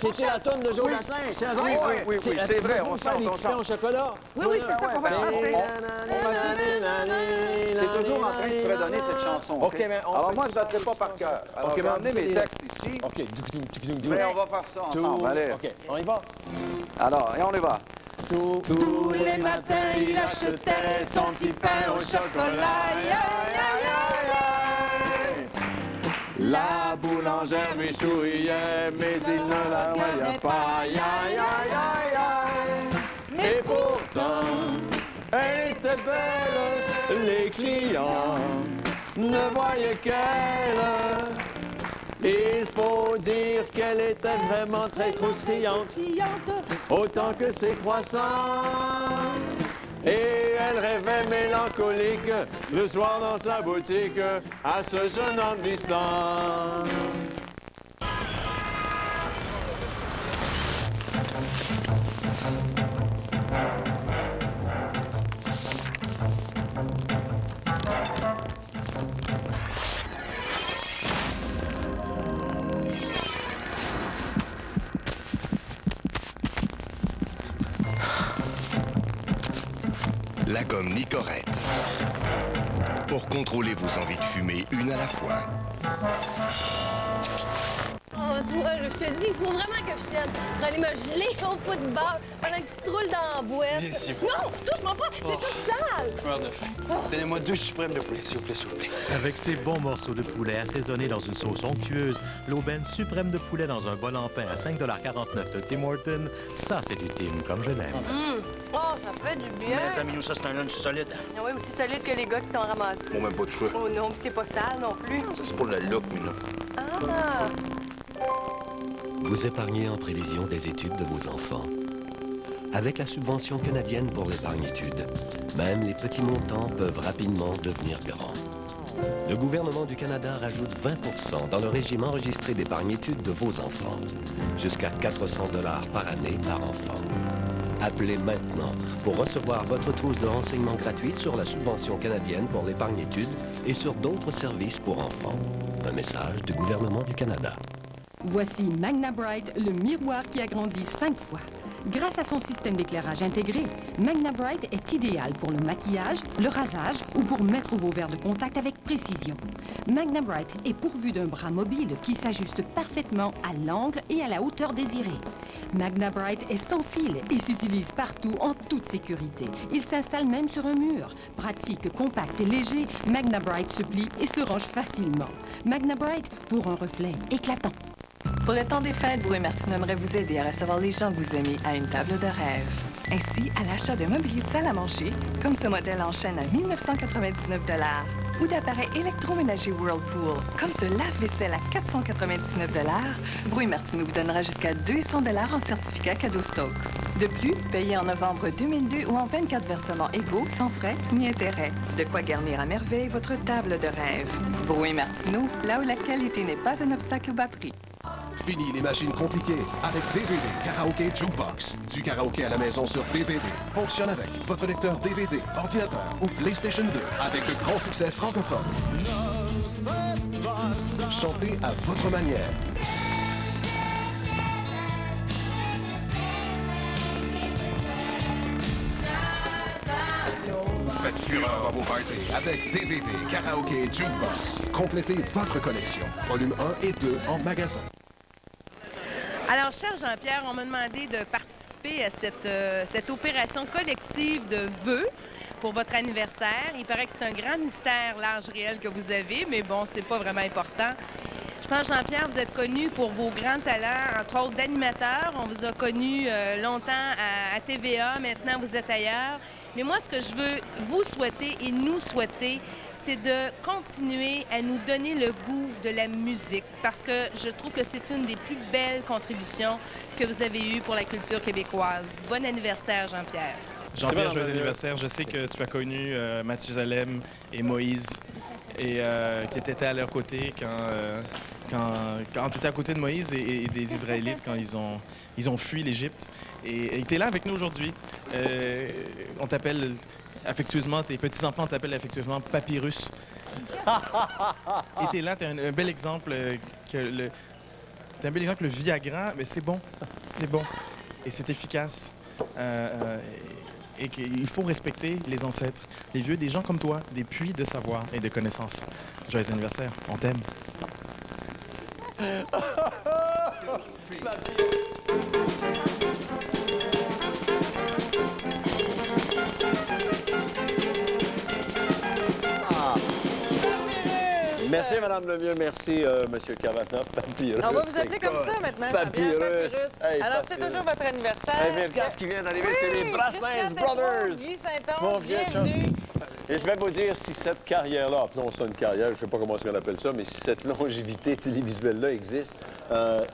C'est la tonne de Joe Dassin. C'est la tonne. Oui, c'est vrai. On fait des petits pains au chocolat. Oui, oui, c'est ça qu'on va chanter. T'es toujours en train de fredonner cette chanson. OK, mais alors moi, je ne la sais pas par cœur. Alors, OK, je vais emmener mes textes ici. OK. Mais on va faire ça ensemble. Allez. OK, on y va. Alors, et on y va. Tous les matins, il achetait son petit pain au chocolat. La boulangère lui souriait, mais il ne la voyait pas. Et pourtant, elle était belle, les clients ne voyaient qu'elle. Il faut dire qu'elle était vraiment très croustillante, autant que ses croissants. Et elle rêvait mélancolique le soir dans sa boutique à ce jeune homme distant. La gomme Nicorette. Pour contrôler vos envies de fumer une à la fois. Oh, toi, je te dis, il faut vraiment que je t'aide pour aller me geler au football pendant que tu te roules dans la boîte. Non, touche-moi pas, t'es toute sale. Meurs de faim. Donnez-moi 2 suprêmes de poulet, s'il vous plaît, s'il vous plaît. Avec ces bons morceaux de poulet assaisonnés dans une sauce onctueuse, l'aubaine suprême de poulet dans un bol en pain à 5,49 $ de Tim Hortons, ça c'est du Tim comme je l'aime. Oh, ça fait du bien. Mais les amis, ça c'est un lunch solide. Oui, aussi solide que les gars qui t'ont ramassé. Bon, même pas de choix. Oh non, t'es pas sale non plus. Ça c'est pour le look, Minou. Ah! Vous épargnez en prévision des études de vos enfants. Avec la subvention canadienne pour l'épargne-études, même les petits montants peuvent rapidement devenir grands. Le gouvernement du Canada rajoute 20 % dans le régime enregistré d'épargne-études de vos enfants, jusqu'à 400 $ par année par enfant. Appelez maintenant pour recevoir votre trousse de renseignements gratuite sur la subvention canadienne pour l'épargne-études et sur d'autres services pour enfants. Un message du gouvernement du Canada. Voici Magna Bright, le miroir qui a grandi 5 fois. Grâce à son système d'éclairage intégré, Magna Bright est idéal pour le maquillage, le rasage ou pour mettre vos verres de contact avec précision. Magna Bright est pourvu d'un bras mobile qui s'ajuste parfaitement à l'angle et à la hauteur désirée. Magna Bright est sans fil et s'utilise partout en toute sécurité. Il s'installe même sur un mur. Pratique, compact et léger, Magna Bright se plie et se range facilement. Magna Bright pour un reflet éclatant. Pour le temps des fêtes, Brouet Martineau aimerait vous aider à recevoir les gens que vous aimez à une table de rêve. Ainsi, à l'achat d'un mobilier de salle à manger, comme ce modèle en chaîne à 1 999 $ ou d'appareils électroménagers Whirlpool, comme ce lave-vaisselle à 499 $, Brouet Martineau vous donnera jusqu'à 200 $ en certificat cadeau Stokes. De plus, payez en novembre 2002 ou en 24 versements égaux, sans frais ni intérêts. De quoi garnir à merveille votre table de rêve. Brouet Martineau, là où la qualité n'est pas un obstacle au bas prix. Fini les machines compliquées avec DVD Karaoke Jukebox. Du karaoké à la maison sur DVD. Fonctionne avec votre lecteur DVD, ordinateur ou PlayStation 2 avec de grands succès francophones. Chantez à votre manière. Faites fureur dans vos parties avec DVD Karaoke Jukebox. Complétez votre collection. Volume 1 et 2 en magasin. Alors, cher Jean-Pierre, on m'a demandé de participer à cette opération collective de vœux pour votre anniversaire. Il paraît que c'est un grand mystère, l'âge réel que vous avez, mais bon, c'est pas vraiment important. Je pense, Jean-Pierre, vous êtes connu pour vos grands talents, entre autres d'animateur. On vous a connu longtemps à TVA, maintenant vous êtes ailleurs. Mais moi, ce que je veux vous souhaiter et nous souhaiter, c'est de continuer à nous donner le goût de la musique, parce que je trouve que c'est une des plus belles contributions que vous avez eues pour la culture québécoise. Bon anniversaire, Jean-Pierre. Jean-Pierre, joyeux anniversaire. Je sais que tu as connu Mathusalem et Moïse et qui étaient à leur côté quand tu étais à côté de Moïse et des Israélites quand ils ont fui l'Égypte. Et tu es là avec nous aujourd'hui. On t'appelle affectueusement, tes petits-enfants t'appellent affectueusement Papyrus. Et tu es là, tu as un bel exemple t'as un bel exemple, le Viagra, mais c'est bon, et c'est efficace. Et qu'il faut respecter les ancêtres, les vieux, des gens comme toi, des puits de savoir et de connaissances. Joyeux anniversaire, on t'aime. Merci, Mme Lemieux. Merci, M. Cavana. Papyrus. On va vous appeler comme ça maintenant. Papyrus. Hey, alors, c'est toujours votre anniversaire. Hey, mais regarde ce qui vient d'arriver, c'est les Brassens Brothers. Guy Saint-Onge, Mon vieux chum. bienvenue. Et je vais vous dire, si cette carrière-là, appelons ça une carrière, je ne sais pas comment on appelle ça, mais si cette longévité télévisuelle-là existe,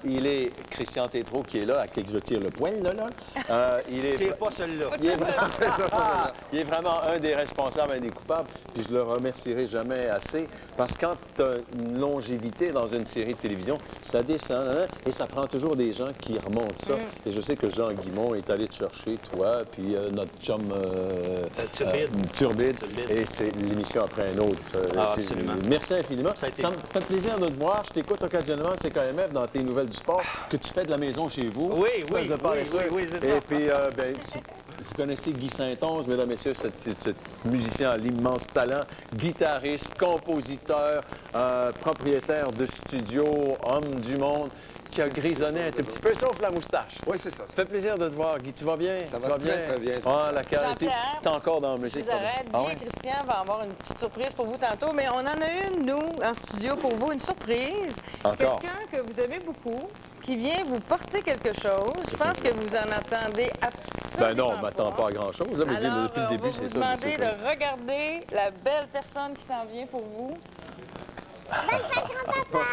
il est Christian Tétrault qui est là, à qui je tire le poil, là. Il est... C'est pas celui-là. Il est vraiment un des responsables, un des coupables, puis je le remercierai jamais assez, parce que quand tu as une longévité dans une série de télévision, ça descend, hein, et ça prend toujours des gens qui remontent ça. Et je sais que Jean Guimond est allé te chercher, toi, puis notre chum Turbide. Et c'est l'émission après un autre. Absolument. Merci infiniment. Ça me fait plaisir de te voir. Je t'écoute occasionnellement, CKMF, dans tes nouvelles du sport, que tu fais de la maison chez vous. Oui, c'est ça. Et puis, vous connaissez Guy Saint-Onge, mesdames, messieurs, ce musicien à l'immense talent, guitariste, compositeur, propriétaire de studio, homme du monde, qui a grisonné un tout petit peu, sauf la moustache. Oui, c'est ça. Ça fait plaisir de te voir, Guy. Tu vas bien? Ça va très, très bien. Ah, la qualité. T'es encore dans la musique. Guy et Christian vont avoir une petite surprise pour vous tantôt, mais on en a une, nous, en studio, pour vous, une surprise. Encore? Quelqu'un que vous aimez beaucoup, qui vient vous porter quelque chose. Je pense que vous en attendez absolument Ben non, on ne m'attend pas à grand-chose. Là, mais alors, depuis le début, c'est ça. On va vous demander de regarder la belle personne qui s'en vient pour vous. Bonne fête, grand-papa!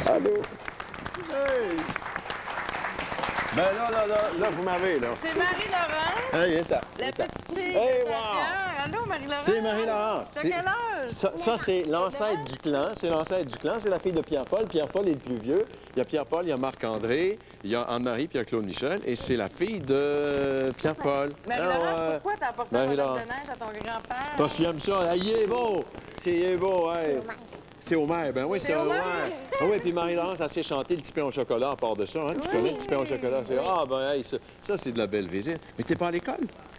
Allô? Hey! Ben là, vous m'avez, là. C'est Marie-Laurence, Hey, la petite fille Hey, de wow! 5 ans. Allô, Marie-Laurence? C'est Marie-Laurence. T'as quel âge? Ça c'est l'ancêtre du clan. C'est l'ancêtre du clan. C'est la fille de Pierre-Paul. Pierre-Paul est le plus vieux. Il y a Pierre-Paul, il y a Marc-André, il y a Anne-Marie, puis il y a Claude Michel. Et c'est la fille de Pierre-Paul. Marie-Laurence, pourquoi t'as apporté un modèle de neige à ton grand-père? Parce qu'il aime ça. Il est beau. Il est beau, hey. C'est Homer, ben oui, c'est Homer. Ah oui, puis Marie-Laurence, elle sait chanter le petit pain au chocolat à part de ça. Hein? Tu connais le petit pain au chocolat? C'est ben, hey, ça c'est de la belle visite. Mais t'es pas à l'école?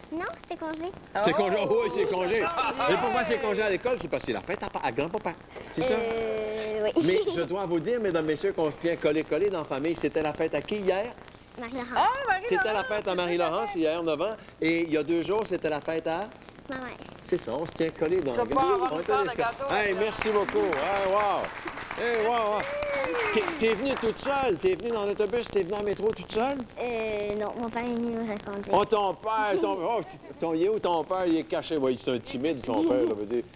Non, c'était congé. C'était congé? Oui, c'est congé. Et pourquoi c'est congé à l'école? C'est parce que c'est la fête à grand-papa. C'est ça? Oui. Mais je dois vous dire, mesdames, messieurs, qu'on se tient collé dans la famille. C'était la fête à qui hier? Marie-Laurence. Marie-Laurence! C'était la fête à Marie-Laurence hier, 9 ans. Et il y a 2 jours, c'était la fête à... Ma mère. C'est ça, on se tient collé dans Tu vas pouvoir avoir une part de gâteau. Hey, merci beaucoup. Hey, wow. Hey, wow. T'es venue toute seule? T'es venue dans l'autobus? T'es venue en métro toute seule? Non, mon père est venu me reconduire. Oh, ton père, il est où ton père? Il est caché. Oui, c'est un timide, son père. Là,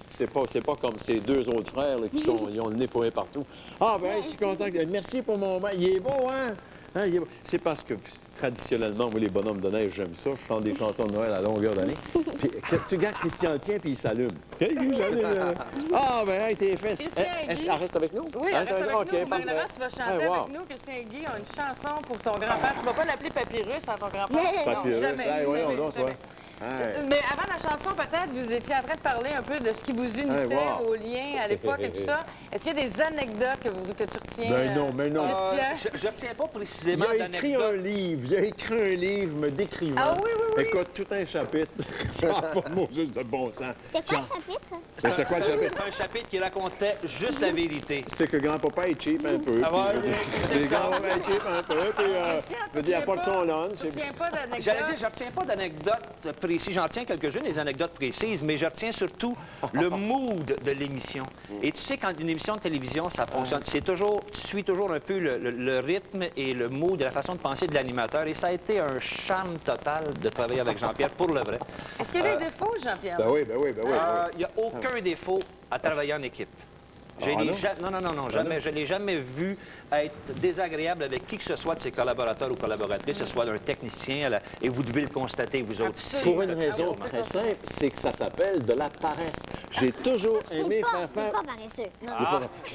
c'est pas comme ses 2 autres frères là, ils ont le nez fourré partout. Ah, ben, je suis content. Merci pour mon mère. Il est beau, hein? Il est beau. C'est parce que, traditionnellement, moi, les bonhommes de neige, j'aime ça. Je chante des chansons de Noël à longueur d'année. Puis, tu regardes Christian le tien, puis il s'allume. Ah, ben, hey, t'es fait. Elle reste avec nous? Oui, elle reste avec nous. Okay, Marie-Laurence, tu vas chanter avec nous. Christian Guy a une chanson pour ton grand-père. Tu vas pas l'appeler Papyrus à ton grand-père? Papyrus, jamais. Voyons donc, toi. Mais avant la chanson, peut-être, vous étiez en train de parler un peu de ce qui vous unissait, vos liens à l'époque et tout ça. Est-ce qu'il y a des anecdotes que tu retiens? Mais non. Je retiens pas précisément d'anecdotes. Il a écrit un livre me décrivant. Ah oui. Écoute, tout un chapitre. Ça n'a pas de mots juste de bon sens. C'était quoi le chapitre? C'était quoi le chapitre? C'était un chapitre qui racontait juste la vérité. C'est que grand-papa est cheap un peu. C'est grand-papa est cheap un peu. Puis, il n'y a pas de son lunch. Tu retiens pas d'anecdotes? J'allais dire, je ne retiens pas d'anecdotes précises. J'en retiens quelques-unes, des anecdotes précises, mais je retiens surtout le mood de l'émission. Et tu sais, quand une émission de télévision, ça fonctionne, tu suis toujours un peu le rythme et le mood et la façon de penser de l'animateur. Et ça a été un charme total de travailler avec Jean-Pierre, pour le vrai. Est-ce qu'il y a des défauts, Jean-Pierre? Ben oui. Il n'y a aucun défaut à travailler en équipe. Non, jamais. Je ne l'ai jamais vu être désagréable avec qui que ce soit de ses collaborateurs ou collaboratrices, que ce soit d'un technicien, et vous devez le constater, vous autres. Pour une raison très simple, c'est que ça s'appelle de la paresse. J'ai toujours aimé faire... C'est pas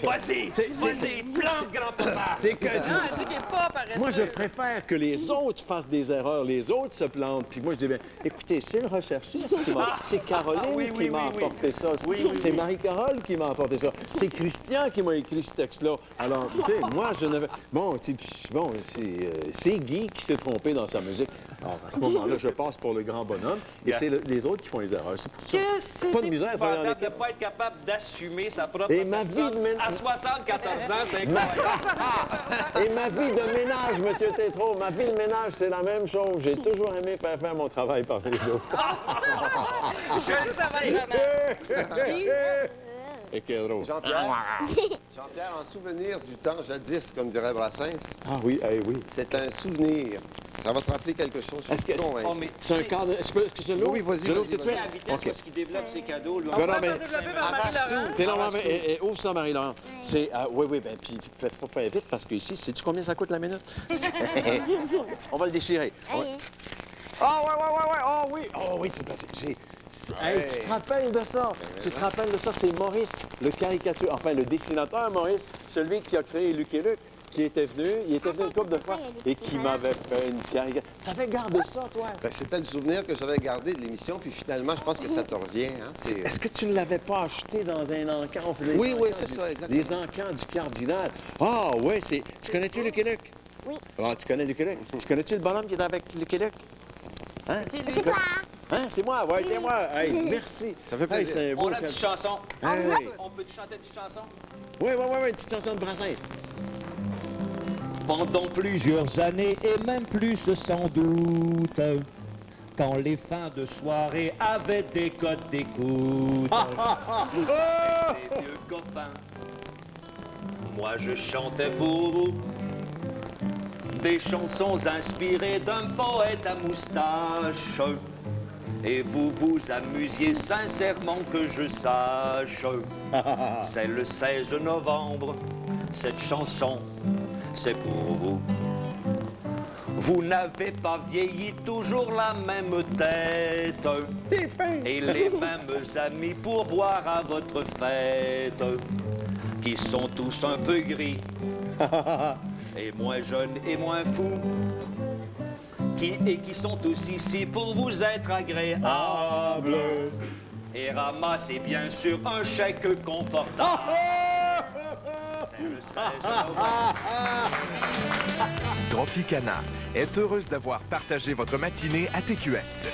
paresseux. Vas-y, plante grand-papa! C'est que... Non, elle dit qu'il n'est pas paresseux. Moi, je préfère que les autres fassent des erreurs, les autres se plantent. Puis moi, je dis, bien, écoutez, c'est le recherchiste qui m'a... C'est Caroline qui m'a apporté ça. C'est Marie-Carole qui m'a apporté ça. C'est Christian qui m'a écrit ce texte-là. Alors, tu sais, moi, je n'avais... Bon, c'est Guy qui s'est trompé dans sa musique. Alors, à ce moment-là, je passe pour le grand bonhomme. Et c'est les autres qui font les erreurs. C'est pour ça. Pas de misère à travailler en équipe. De ne pas être capable d'assumer sa propre Et ma vie de à 74 ans, c'est incroyable. Et ma vie de ménage, M. Tétrault, ma vie de ménage, c'est la même chose. J'ai toujours aimé faire mon travail par les autres. Je le savais. Et quel drôle. Jean-Pierre, en souvenir du temps jadis, comme dirait Brassens. Ah oui, oui. C'est un souvenir. Ça va te rappeler quelque chose. Est-ce que c'est un cadre... Est-ce que je l'ouvre? Oui, vas-y. Je l'ouvre tout de suite? La vitesse parce qu'il développe ses cadeaux. Non, mais... C'est normal. Ouvre ça, Marie-Laurence. C'est... Oui, ben puis faut faire vite parce que ici, sais-tu combien ça coûte la minute? On va le déchirer. Ah, ouais. Oh oui, c'est parce que j'ai... Hey, tu te rappelles de ça? Tu te rappelles de ça? C'est Maurice, le caricature, enfin le dessinateur Maurice, celui qui a créé Luc et Luc, qui était venu, il était venu une couple de fois et qui m'avait fait une caricature. T'avais gardé ça, toi? Ben, c'était le souvenir que j'avais gardé de l'émission, puis finalement, je pense que ça te revient. Hein? Est-ce que tu ne l'avais pas acheté dans un encan? Oui, c'est ça, exactement. Les encans du cardinal. Ah, oui, c'est... Tu connais-tu Luc et Luc? Oui. Ah, tu connais Luc et Luc? Tu connais-tu le bonhomme qui est avec Luc et Luc? Hein? C'est toi! Hein? C'est moi, oui, c'est moi. Hey, merci. Ça fait plaisir. Hey, On a une petite chanson. Hey. On peut te chanter une petite chanson? Oui, une petite chanson de Brassens. Pendant plusieurs années, et même plus sans doute, quand les fins de soirée avaient des codes d'écoute, Les vieux copains, moi je chantais pour vous des chansons inspirées d'un poète à moustache. Et vous vous amusiez sincèrement que je sache. C'est le 16 novembre, cette chanson, c'est pour vous. Vous n'avez pas vieilli, toujours la même tête. Et les mêmes amis pour boire à votre fête, qui sont tous un peu gris, et moins jeunes et moins fous, qui sont tous ici pour vous être agréables. Et ramassez bien sûr un chèque confortable. le 16 novembre. Tropicana est heureuse d'avoir partagé votre matinée à TQS.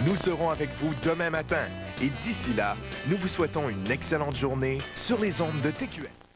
Nous serons avec vous demain matin et d'ici là, nous vous souhaitons une excellente journée sur les ondes de TQS.